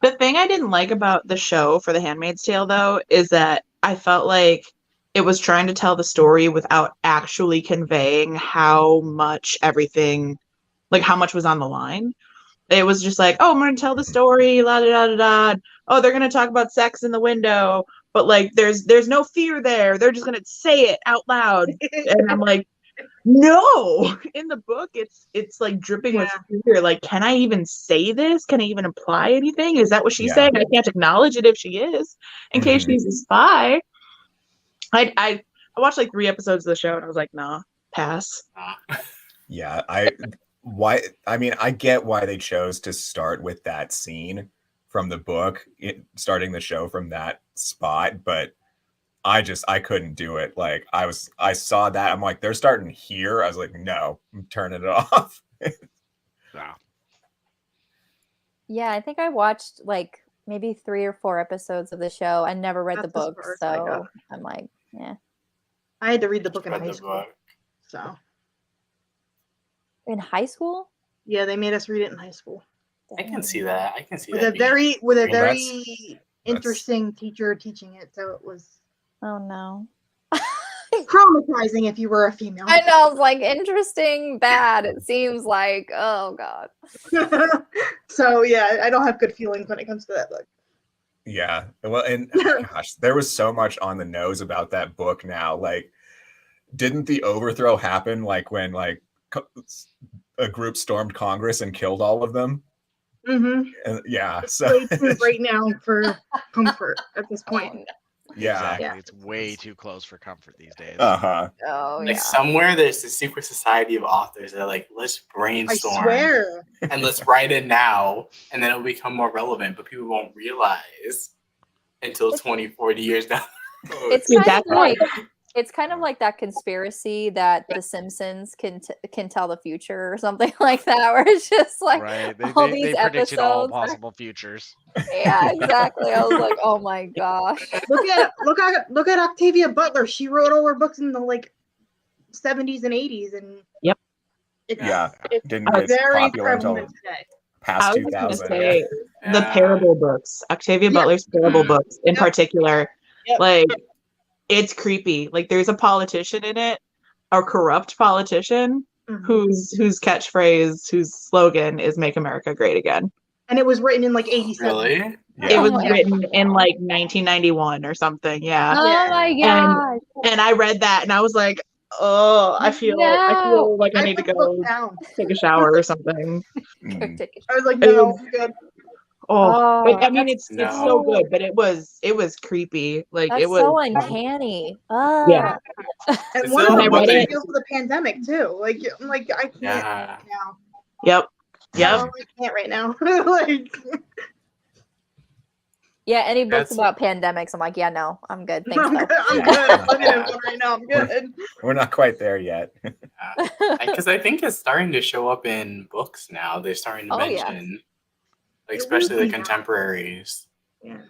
The thing I didn't like about the show for The Handmaid's Tale, though, is that I felt like it was trying to tell the story without actually conveying how much everything, like how much was on the line. It was just like, oh, I'm going to tell the story, la da da da da. Oh, they're going to talk about sex in the window, but like there's no fear there. They're just going to say it out loud. And I'm like, no. In the book, it's like dripping with fear. Like, can I even say this? Can I even imply anything? Is that what she's Yeah. saying? I can't acknowledge it if she is, in case she's a spy. I watched like 3 episodes of the show and I was like, nah, pass. Yeah, I get why they chose to start with that scene from the book, starting the show from that spot, but I couldn't do it. Like I saw that, I'm like, they're starting here. I was like, no, I'm turning it off. Nah. Yeah, I think I watched like maybe 3 or 4 episodes of the show. I never read the That's as book, far as I so got. I'm like, yeah. I had to read the book in Read high the school. book. So In high school? yeah, they made us read it in high school I can see that. I can see with that. a very mean, very interesting teacher teaching it. So it was. Oh no. traumatizing if you were a female. I know, I was like, interesting, bad. It seems like, oh god. So yeah, I don't have good feelings when it comes to that book. Yeah. Well, and gosh, there was so much on the nose about that book now. Like, didn't the overthrow happen like when like a group stormed Congress and killed all of them? Mm-hmm. And, yeah. It's So way too right now for comfort at this point. yeah. Exactly. Yeah. It's way too close for comfort these days. Uh-huh. Oh Like yeah. somewhere there's a secret society of authors that are like, let's I brainstorm swear. and let's write it now, and then it'll become more relevant, but people won't realize until 20, 40 years down the road. It's kind of like that conspiracy that The Simpsons can tell the future or something like that, where it's just like Right. all They these predicted all episodes. possible futures. Yeah, exactly. I was like, oh my gosh. Look at Octavia Butler. She wrote all her books in the like 70s and 80s, and Yep. it's, Yeah. it's Didn't get very popular until prevalent today. past I was gonna 2000. say Yeah. the parable books, Octavia Butler's parable books in particular, like it's creepy. Like there's a politician in it, a corrupt politician whose catchphrase, whose slogan is "Make America Great Again." And it was written in like 87. Really? Yeah. It was written in like 1991 or something. Yeah. Oh my gosh. And I read that and I was like, oh, I feel like I need to put the book go down. take a shower or something. Mm. I was like, no, I'm good. Oh, but I mean, that's it's so good, but it was creepy. Like That's it was so uncanny. Yeah. And It's one of still the a books book I that- deals with the pandemic too. Like I'm like, I can't Yeah. now. Yep. No, I can't right now. Like Yeah, any books That's- about pandemics, I'm like, yeah, no, I'm good. Thanks, I'm though. good. I'm good. I'm looking at one right now. I'm good. We're not quite there yet. Because I think it's starting to show up in books now. They're starting to Oh, yeah. mention, like, especially the Yeah. contemporaries. Yeah.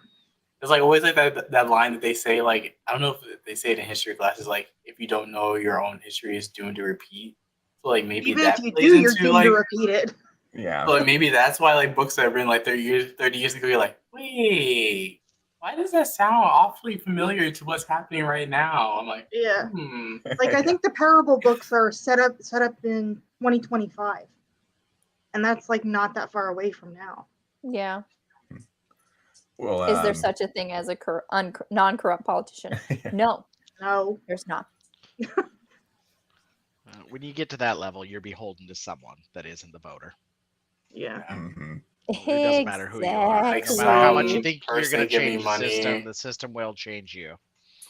There's like always like that line that they say, like, I don't know if they say it in history classes, like, if you don't know your own history is doomed to repeat. So like maybe Even that if you plays do, you're into doomed like, to repeat it. Yeah. so, like maybe that's why like books that are written like 30 years ago, you're like, wait, why does that sound awfully familiar to what's happening right now? I'm like, Yeah. Like I think the parable books are set up in 2025. And that's like not that far away from now. Yeah. Well, Is there such a thing as a non-corrupt politician? No, No. there's not. When you get to that level, you're beholden to someone that isn't the voter. Yeah. Mhm. It doesn't matter who you are. Like No matter how much you some think you're person going to giving change money. the system will change you.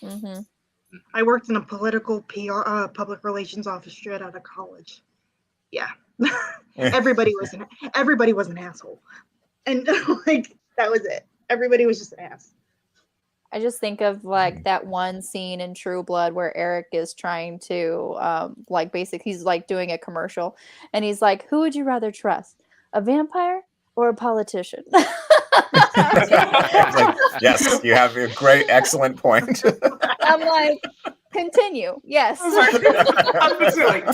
Mm-hmm. I worked in a political PR public relations office straight out of college. Yeah. everybody was an asshole. And like that was it. Everybody was just an ass. I just think of like that one scene in True Blood where Eric is trying to like basically he's like doing a commercial and he's like, who would you rather trust? A vampire or a politician? It's like, yes, you have a great, excellent point. I'm like, continue. Yes. I'm just like,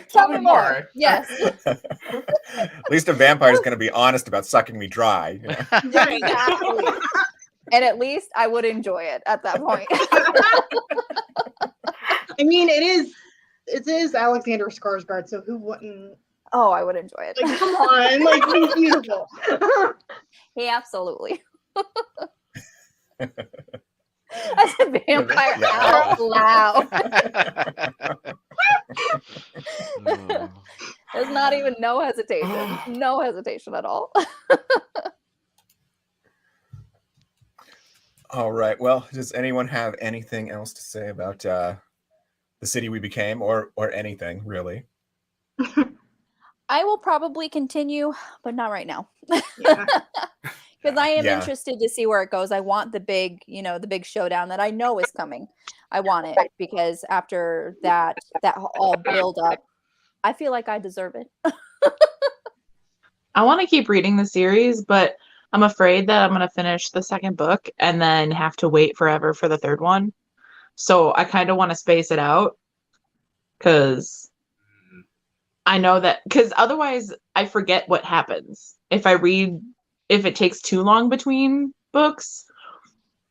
tell me more. Yes. At least a vampire is going to be honest about sucking me dry. You know? Exactly. And at least I would enjoy it at that point. I mean, it is Alexander Skarsgård, so who wouldn't? Oh, I would enjoy it. Like, come on, like he's beautiful. Yeah, absolutely. As a vampire out loud. There's not even no hesitation. No hesitation at all. All right. Well, does anyone have anything else to say about the city we became, or anything really? I will probably continue, but not right now. Yeah. Because I am Yeah. interested to see where it goes. I want the big, the big showdown that I know is coming. I want it because after that all build up, I feel like I deserve it. I want to keep reading the series, but I'm afraid that I'm going to finish the second book and then have to wait forever for the third one. So I kind of want to space it out because I know that, because otherwise I forget what happens. If it takes too long between books,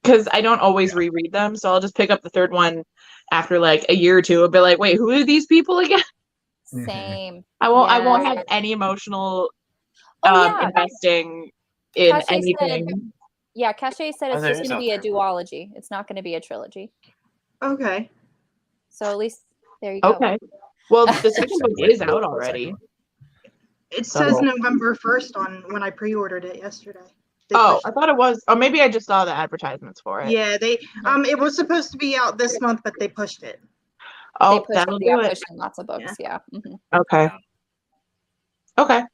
because I don't always reread them, so I'll just pick up the third one after like a year or two and be like, wait, who are these people again? Same. I won't Yes. have any emotional Oh yeah. investing in Cache said anything. Yeah, Cache said Oh, it's there just is going to be a something. duology. It's not going to be a trilogy. Okay. So at least there you go. Okay. Well, the second book is out already. It So- says November 1st on when I pre-ordered it yesterday. They Oh, pushed I thought it was. Or maybe I just saw the advertisements for it. Yeah, they it was supposed to be out this month, but they pushed it. Oh, They pushed that'll it, do it. pushing lots of books. Yeah. Mhm. Okay. Okay.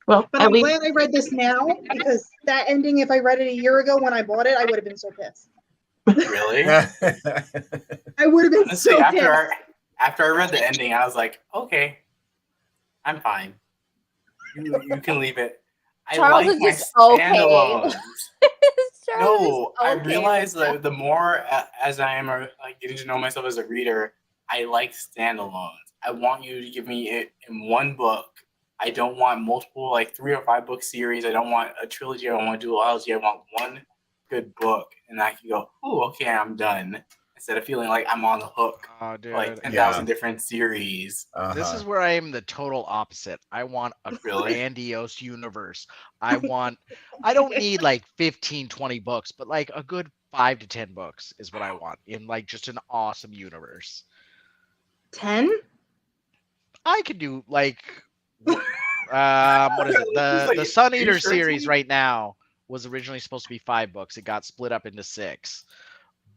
Well, But at I'm least glad I read this now because that ending, if I read it a year ago when I bought it, I would have been so pissed. Really? I would have been Honestly, so pissed. after I read the ending, I was like, okay, I'm fine. You can leave it. I Charles like is my just okay. standalones. Charles is No, I okay realize with that the more as I am like getting to know myself as a reader, I like standalones. I want you to give me it in one book. I don't want multiple, like 3 or 5 book series. I don't want a trilogy. I don't want a duology. I want one good book, and I can go, oh, okay, I'm done. Instead of feeling like I'm on the hook Oh, for dude. like 10,000 different series. This is where I am the total opposite. I want a grandiose universe. I don't need like 15, 20 books, but like a good 5 to 10 books is what I want in like just an awesome universe. 10? I could do like what is it? The Sun Eater series right now was originally supposed to be 5 books. It got split up into 6.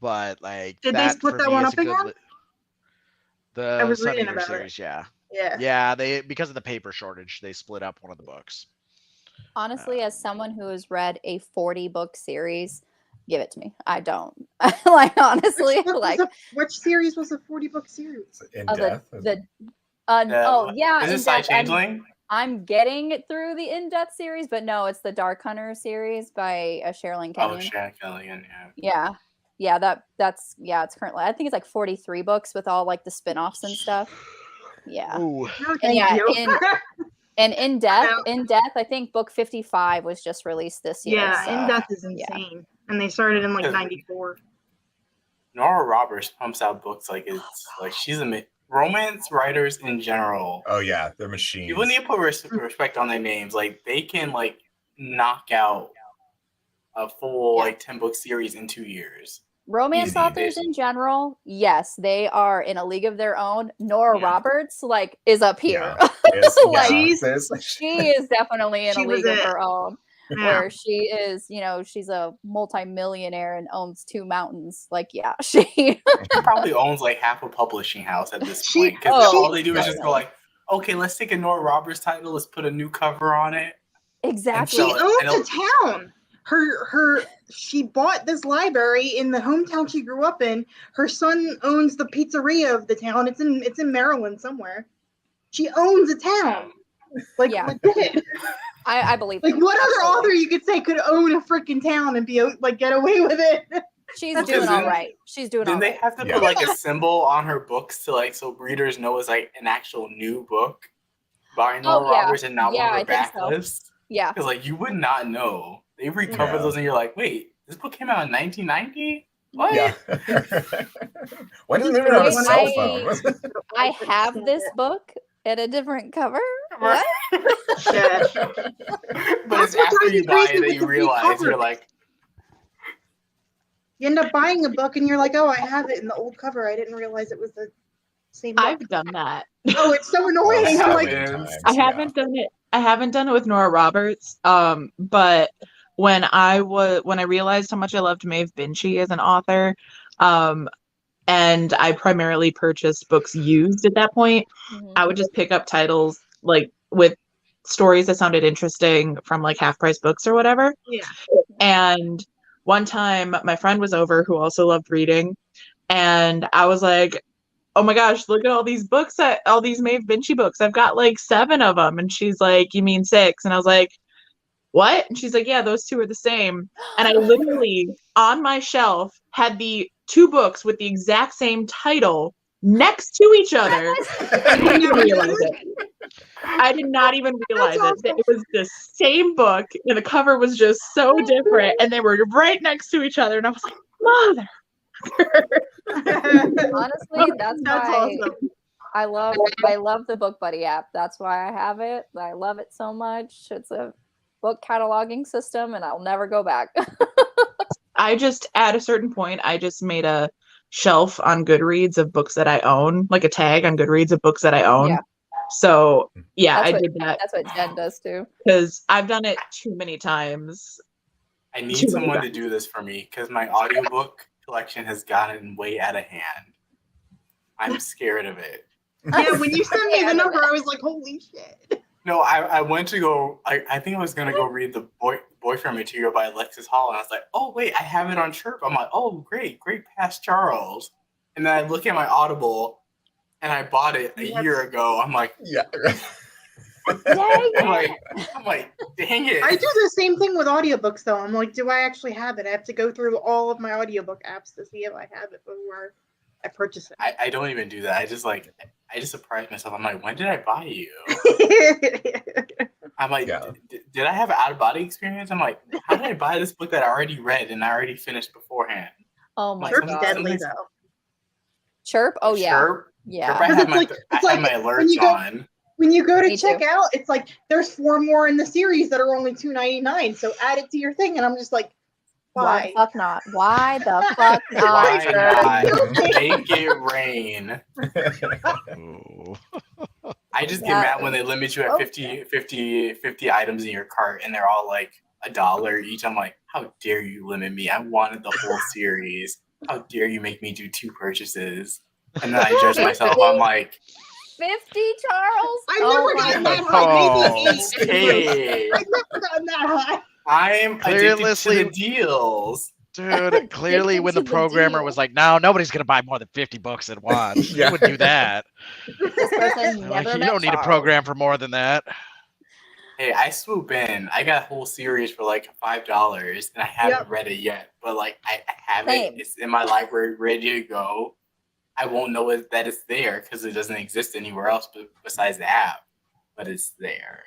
But like Did they split that one up again? I was Sun reading Eater about series, it. yeah. Yeah. They because of the paper shortage, they split up one of the books. Honestly, as someone who has read a 40-book series, give it to me. I don't. Like honestly, Which series was a 40-book series? In Death? Oh yeah, Is it In Side Death, Changeling? I'm getting it through the In Death series, but no, it's the Dark Hunter series by Sherilyn Kenyon. Oh, Sherilyn Kenyon, yeah. Yeah, that's it's currently, I think it's like 43 books with all like the spin-offs and stuff. Yeah. Ooh. No, thank you. In Death, I think book 55 was just released this year. Yeah, so, In Death is insane. And they started in like 94. Nora Roberts pumps out books like it's like she's romance writers in general. Oh yeah, they're machines. People need to put respect on their names. Like they can like knock out a full like 10-book series in 2 years. Romance authors in general, yes, they are in a league of their own. Nora Roberts is up here. She is definitely in a league of her own. Where she is, she's a multi-millionaire and owns 2 mountains. Like, she probably owns like half a publishing house at this point. Because all they do is just go like, okay, let's take a Nora Roberts title, let's put a new cover on it. Exactly. She owns a town. She bought this library in the hometown she grew up in. Her son owns the pizzeria of the town. It's in Maryland somewhere. She owns a town. Like, legit. I believe. Like, what other author you could say could own a freaking town and be like get away with it? She's doing all right. She's doing all right. Then they have to put like a symbol on her books to like so readers know it's like an actual new book by Nora Roberts and not one of her backlifts. Yeah, because like you would not know. They recover those and you're like, wait, this book came out in 1990? What? Yeah. When did they even have a cell phone? I have this book in a different cover. What? Yeah. But it's after you buy it that you realize you're like. You end up buying a book and you're like, oh, I have it in the old cover. I didn't realize it was the same book. I've done that. Oh, it's so annoying. I'm like, I haven't done it. I haven't done it with Nora Roberts. But when I realized how much I loved Maeve Binchy as an author, and I primarily purchased books used at that point, I would just pick up titles like with stories that sounded interesting from like half price books or whatever. Yeah. And one time my friend was over who also loved reading, and I was like, oh my gosh, look at all these books, all these Maeve Binchy books. I've got like 7 of them. And she's like, you mean 6? And I was like, what? And she's like, yeah, those 2 are the same. And I literally on my shelf had the 2 books with the exact same title next to each other. I didn't even realize it. I did not even realize it was the same book and the cover was just so different and they were right next to each other. And I was like, Mother. Honestly, that's why awesome. I love the Book Buddy app. That's why I have it. I love it so much. It's a book cataloging system, and I'll never go back. I just, at a certain point, I just made a shelf on Goodreads of books that I own, like a tag on Goodreads of books that I own. Yeah. So yeah, That's I what- did that That's what Jen does too. because I've done it too many times. I need someone to do this for me because my audiobook collection has gotten way out of hand. I'm scared of it. Yeah, when you sent me the number, I was like, holy shit. No, I went to go. I think I was gonna go read the boyfriend material by Alexis Hall, and I was like, oh wait, I have it on Chirp. I'm like, oh great, past Charles. And then I look at my Audible, and I bought it a year ago. I'm like, Yeah. I'm like, dang it. I do the same thing with audiobooks, though. I'm like, do I actually have it? I have to go through all of my audiobook apps to see if I have it before I purchase it. I don't even do that. I just surprise myself. I'm like, when did I buy you? I'm like, Yeah. did I have an out-of-body experience? I'm like, how did I buy this book that I already read and I already finished beforehand? Oh my Chirp's god. deadly, though. Chirp? Oh yeah. Chirp? Yeah. Chirp, I Because have it's my, like- I it's have like my when you alerts go- on. When you go to Me check too. out, it's like there's 4 more in the series that are only $2.99. So add it to your thing, and I'm just like, Why the why? fuck not? Why the fuck not? Why Chirp? not? Make it rain. Ooh. I just get Yeah. mad when they limit you at Okay. 50 items in your cart and they're all like $1 each. I'm like, how dare you limit me? I wanted the whole series. How dare you make me do 2 purchases? And then I judge myself. I'm like, 50, Charles? I've Oh never my gotten that God. high. Maybe 8. hey, I've never gotten that high. I'm addicted to Clearly- the deals. Dude, clearly when the Addicted to the programmer deal. was like, no, nobody's going to buy more than 50 books at once. Yeah. You would do that. This person Like, never you met don't need a Charles. program for more than that. Hey, I swoop in. I got a whole series for like $5 and I haven't read it yet. But like I have Same. it. It's in my library ready to go. I won't know that it's there because it doesn't exist anywhere else besides the app. But it's there.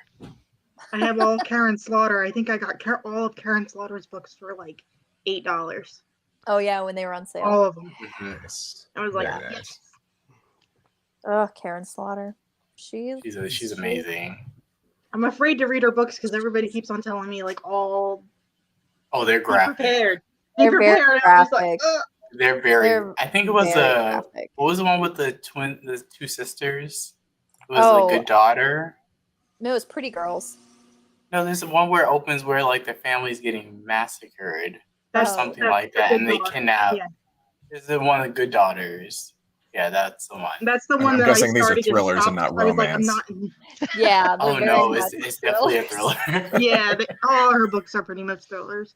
I have all Karen Slaughter. I think I got all of Karen Slaughter's books for like $8. Oh yeah, when they were on sale. All of them. Nice. I was like, Very yes. nice. Oh, Karen Slaughter. She's She's amazing. I'm afraid to read her books because everybody keeps on telling me like all Oh, they're be graphic. prepared. Be They're very prepared. I was like, graphic. ugh. They're very. They're I think it was very graphic. what was the one with the 2 sisters? It was Oh. the good daughter. No, it's Pretty Girls. No, there's one where it opens where like the family's getting massacred or That's something that's like the that, Good and they Daughter. kidnap. Yeah. Is it one of the good daughters? Yeah, that's the one. That's the I'm one that guessing I these are started thrillers and stopped. not I was like, I'm romance. not. Yeah. they're Oh very no, much it's definitely a thrillers. thriller. Yeah, all her books are pretty much thrillers.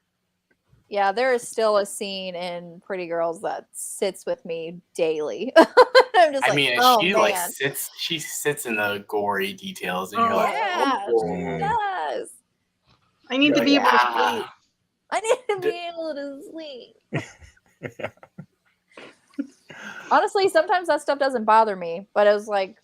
Yeah, there is still a scene in Pretty Girls that sits with me daily. I'm just I like, mean, oh she man. like sits in the gory details, and you're Oh, like, Yeah, oh. she does. I need to be able to Yeah. sleep. I need to be able to sleep. Honestly, sometimes that stuff doesn't bother me, but it was like,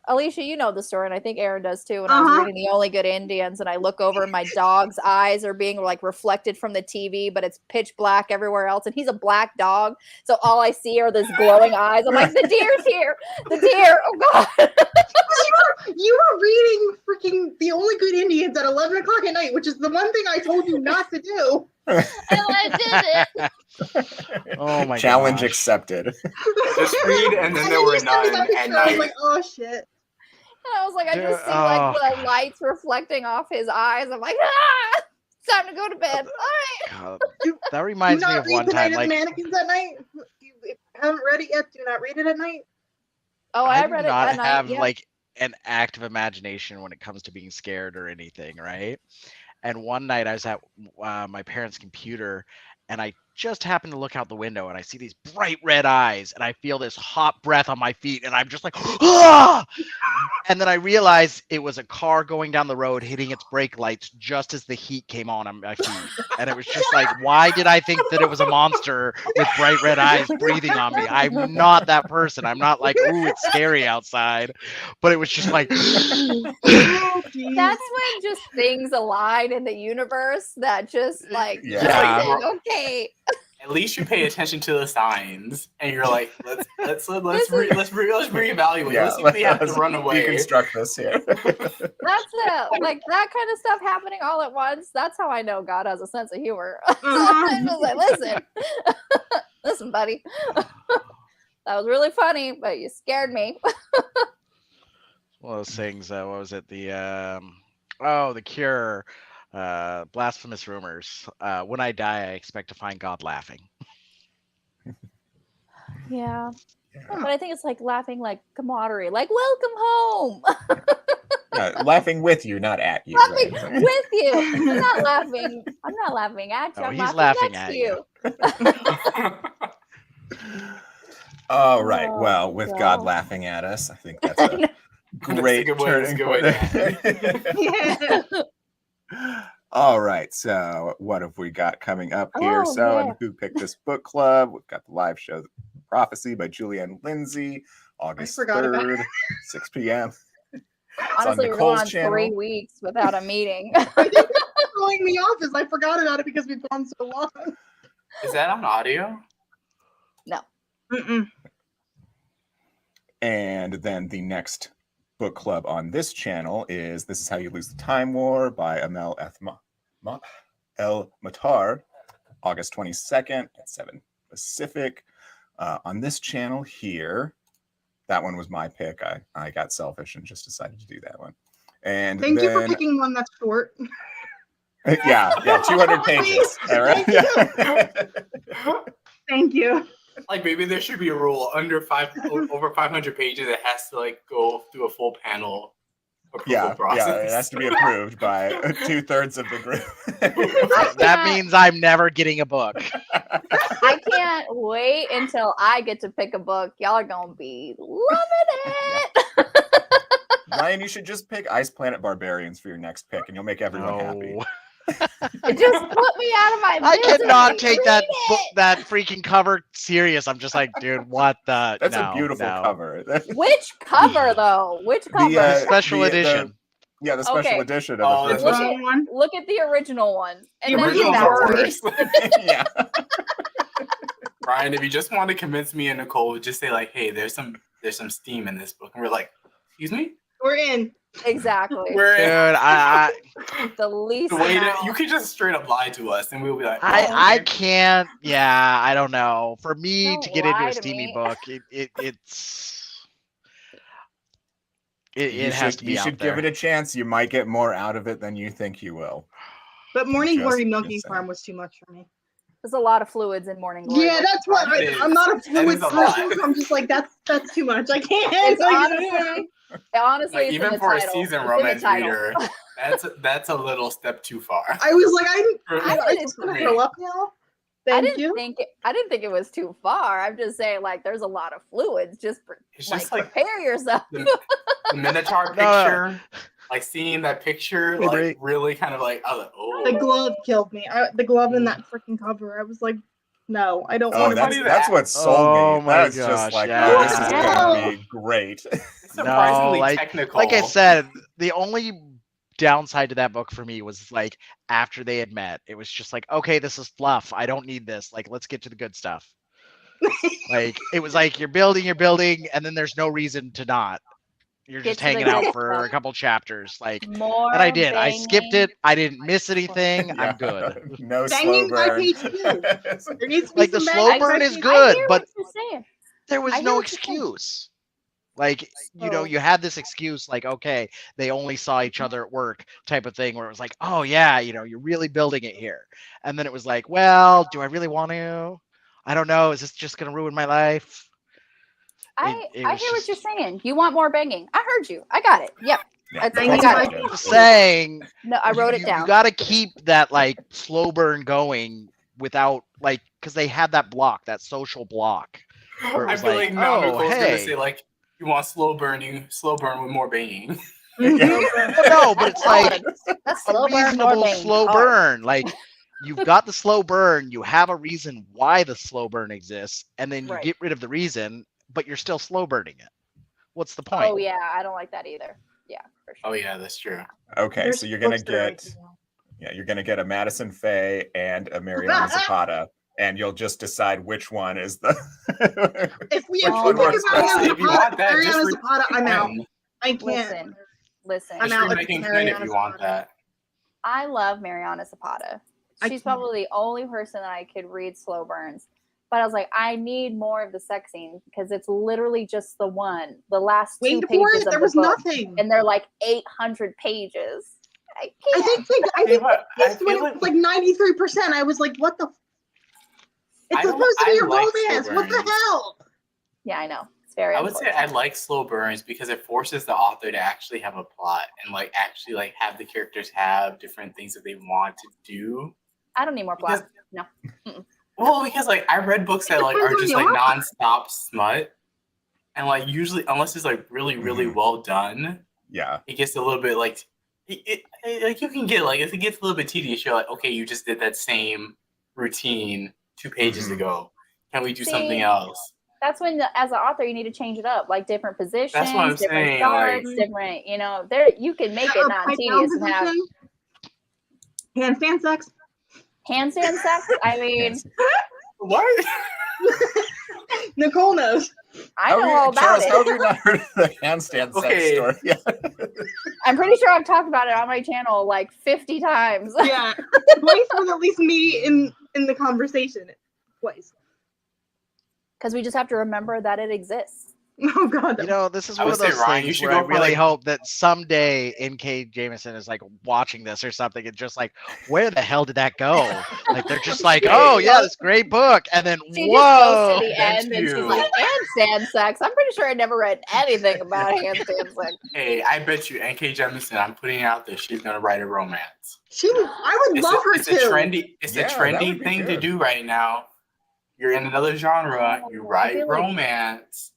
Alicia, you know the story, and I think Aaron does too. When I was Uh-huh. reading The Only Good Indians, and I look over, and my dog's eyes are being like reflected from the TV, but it's pitch black everywhere else, and he's a black dog, so all I see are those glowing eyes. I'm like, the deer's here, the deer. Oh god. You were reading freaking The Only Good Indians at 11 o'clock at night, which is the one thing I told you not to do. And I did it. Oh my Challenge gosh. accepted. Just read, and then there you were sent me none that at picture, I was night. like, oh shit. And I was like, I just see Dude, like oh. the lights reflecting off his eyes. I'm like, ah, it's time to go to bed. All right. God, You- that Do reminds me not of read one The time, Night of like the Mannequins at night. If you haven't read it yet, do not read it at night. Oh, I I do read it not that night. have Yeah. like an active imagination when it comes to being scared or anything, right? And one night I was at my parents' computer and I just happened to look out the window and I see these bright red eyes and I feel this hot breath on my feet and I'm just like, ah! And then I realized it was a car going down the road hitting its brake lights just as the heat came on my feet. And it was just like, why did I think that it was a monster with bright red eyes breathing on me? I'm not that person. I'm not like, ooh, it's scary outside. But it was just like, Oh, geez. That's when just things align in the universe that just like, Yeah. just like, okay. at least you pay attention to the signs, and you're like, let's reevaluate. Yeah, let's see if we have to let's run away. deconstruct this here. That's it. Like that kind of stuff happening all at once. That's how I know God has a sense of humor. I'm just like, listen, buddy. That was really funny, but you scared me. One of those things. What was it? The Cure. Blasphemous rumors. When I die, I expect to find God laughing. Yeah. But I think it's like laughing like camaraderie, like welcome home. Laughing with you, not at you. Laughing right? with you. I'm not laughing. I'm not laughing at you. No, I'm he's laughing laughing next at to you. All right. Oh, Well, with God. God laughing at us, I think that's a great turning point. All right. So, what have we got coming up here? In Who Picked This Book Club, we've got the live show Prophecy by Julianne Lindsay, August 3rd, 6 p.m. Honestly, we're going on 3 weeks wwithout a meeting. I think what's throwing me off is I forgot about it because we've gone so long. Is that on audio? No. Mm-mm. And then the next book club on this channel is This Is How You Lose the Time War by Amel El Matar, August 22nd at 7 Pacific. On this channel here, that one was my pick. I got selfish and just decided to do that one. And thank you for picking one that's short. yeah, 200 pages. All right. Thank you. Like maybe there should be a rule over 500 pages. It has to like go through a full panel approval process. Yeah, it has to be approved by 2/3 of the group. That means I'm never getting a book. I can't wait until I get to pick a book. Y'all are gonna be loving it. Ryan, you should just pick Ice Planet Barbarians for your next pick, and you'll make everyone happy. It just put me out of my I misery. cannot take that freaking cover serious. I'm just like, dude, what the? That's a beautiful cover. Which cover though? Which cover? The special edition. The special edition of Oh, the the first special one. Look at the original one. And The then originals the are worst. Yeah. Ryan, if you just want to convince me and Nicole, just say like, "Hey, there's some steam in this book," and we're like, "Excuse me." We're in. Exactly. We're in. Dude, The least. The way amount. you could just straight up lie to us, and we'll be like, I can't. Yeah, I don't know. For me Don't to get into lie a to steamy me. book, it has to be You out should there. give it a chance. You might get more out of it than you think you will. But Morning Glory Just Milking saying. Farm was too much for me. There's a lot of fluids in Morning Glory. Yeah, that's what It is. I'm not a fluid is a lot. person. So I'm just like that's too much. I can't. It's Like, honestly, like it's even in the for a title. season It's in the romance title. reader, that's a little step too far. I was like, I I'm just gonna throw up now. I Thank you. didn't think it was too far. I'm just saying, like, there's a lot of fluids. Just, It's just like prepare yourself. the Minotaur picture, like seeing that picture, Hey, like Brie. really kind of like, I was like, oh. The glove killed me. The glove in that freaking cover. I was like, no, I don't Oh, want to do that's that. what sold Oh me. my That's gosh, just like, yeah. oh, this is Hell. going to be great. It's surprisingly technical. Like I said, the only downside to that book for me was like after they had met, it was just like, okay, this is fluff. I don't need this. Like, let's get to the good stuff. Like, it was like you're building, and then there's no reason to not. You're Get just to the hanging good out for stuff. a couple chapters. Like, More and I did. I banging. skipped it. I didn't miss anything. Yeah. I'm good. No Banging slow by burn. page 2. There needs to be Like, the some slow banging burn by is page good, I hear but what you're saying. there was I hear no what you're saying. excuse. Like, Oh. you had this excuse, like, okay, they only saw each other at work type of thing, where it was like, oh yeah, you're really building it here. And then it was like, well, do I really want to? I don't know. Is this just going to ruin my life? I It hear was what you're just- saying. You want more banging. I heard you. I got it. Yep. Yeah, I Banging got by it. page 2. saying No, I wrote it down. You got to keep that like slow burn going without like, because they had that block, that social block, where it I was feel like, like now oh, Nicole's gonna hey. say like, you want slow burn with more banging. No, but it's like That's a slow burn, more reasonable banging. slow Hard. burn. Like, you've got the slow burn, you have a reason why the slow burn exists, and then you Right. get rid of the reason, but you're still slow burning it. What's the point? Oh yeah, I don't like that either. Yeah, for sure. Oh yeah, that's true. Okay, There's so you're going to books that are get a Madison Faye and a Mariana Zapata and you'll just decide which one is the. If we Oh think my about God. If you want that, just Mariana read Zapata, I'm out. Ken. I can't. Listen. I'm Just out read with Megan Ken Mariana if you want Zapata. that. I love Mariana Zapata. I She's can't. probably the only person that I could read slow burns. But I was like, I need more of the sex scene because it's literally just the last 2 Wait for pages it. of There the was book, nothing. and they're like 800 pages. I I can't. think I when feel it was like 93%, I was like, what the? It's I don't- supposed to be I a like romance. slow What the burns. hell? Yeah, I know. It's very I would say unfortunate. I like slow burns because it forces the author to actually have a plot and like actually like have the characters have different things that they want to do. I don't need more plot. Because- No. Well, because like I read books that like are Depends on just the like author. nonstop smut, and like usually unless it's like really Mhm. well done, Yeah. it gets a little bit like like you can get like if it gets a little bit tedious, you're like, okay, you just did that same routine 2 pages Mhm. ago. Can we do See, something else? That's when, as an author, you need to change it up, like different positions, That's what I'm different saying, starts, like- different. You know, there you can make it not Upside tedious down and have position. Handstand sex. handstand sex. I mean, Yes. What? Nicole knows. I know all about Charles, how it. have you not heard of the handstand sex Okay. story? Yeah. I'm pretty sure I've talked about it on my channel like 50 times. Yeah, twice with at least me in the conversation. Twice. Because we just have to remember that it exists. Oh God. You know, this is I one would of say, those Ryan, you things should where I go for, really like- hope that someday N.K. Jemisin is like watching this or something and just like, where the hell did that go? Like they're just like, oh yeah, this great book, and then She whoa. just goes to the Thank end and she's you. like, handstand sex. I'm pretty sure I never read anything about handstand sex. Hey, I bet you N.K. Jemisin, I'm putting it out there, she's gonna write a romance. I would love her it's to. a trendy Yeah, that would be thing to good. do right now. You're in another genre, you I write feel like- romance.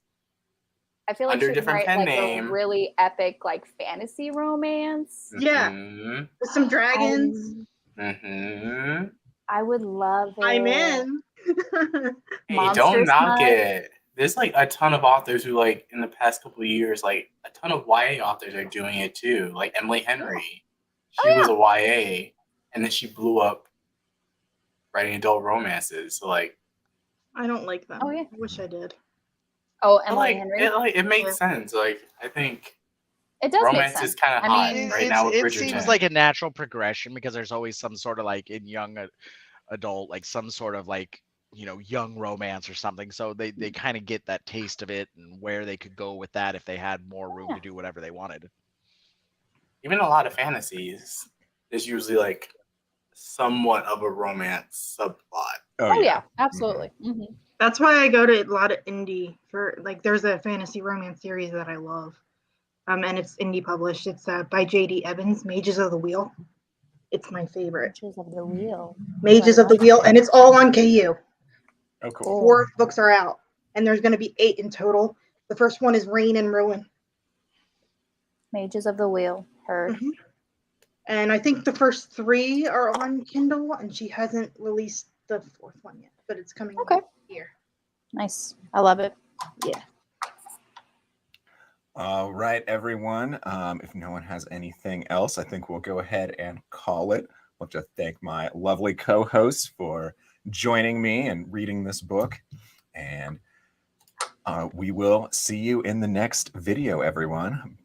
I feel like Under she a should different write pen like name. a really epic like fantasy romance. Yeah. Mhm. With some dragons. Mhm. I would love it. I'm in. Hey, Monster don't knock smut. it. There's like a ton of authors who like in the past couple of years, like a ton of YA authors are doing it too. Like Emily Henry. She was a YA and then she blew up writing adult romances. So like I don't like them. Oh, yeah. I wish I did. Oh, but, Emily like Henry. it makes sense. Like I think It does make romance sense. is kind of I hot mean, right now with it Bridgerton. seems like a natural progression because there's always some sort of like in young adult, like some sort of like, you know, young romance or something. So they kind of get that taste of it and where they could go with that if they had more room to do whatever they wanted. Even a lot of fantasies, there's usually like somewhat of a romance subplot. oh yeah, absolutely. Mhm. That's why I go to a lot of indie for like. There's a fantasy romance series that I love, and it's indie published. It's by J.D. Evans, Mages of the Wheel. It's my favorite. Mages of the Wheel. Mages of the Wheel, and it's all on KU. Oh, cool. 4 books are out, and there's going to be 8 in total. The first one is Reign and Ruin, Mages of the Wheel. Heard. Mhm. and I think the first 3 are on Kindle, and she hasn't released the 4th one yet, but it's coming Okay. here. Nice. I love it. All right, everyone. If no one has anything else, I think we'll go ahead and call it. I'd like to thank my lovely co-hosts for joining me and reading this book. And we will see you in the next video, everyone.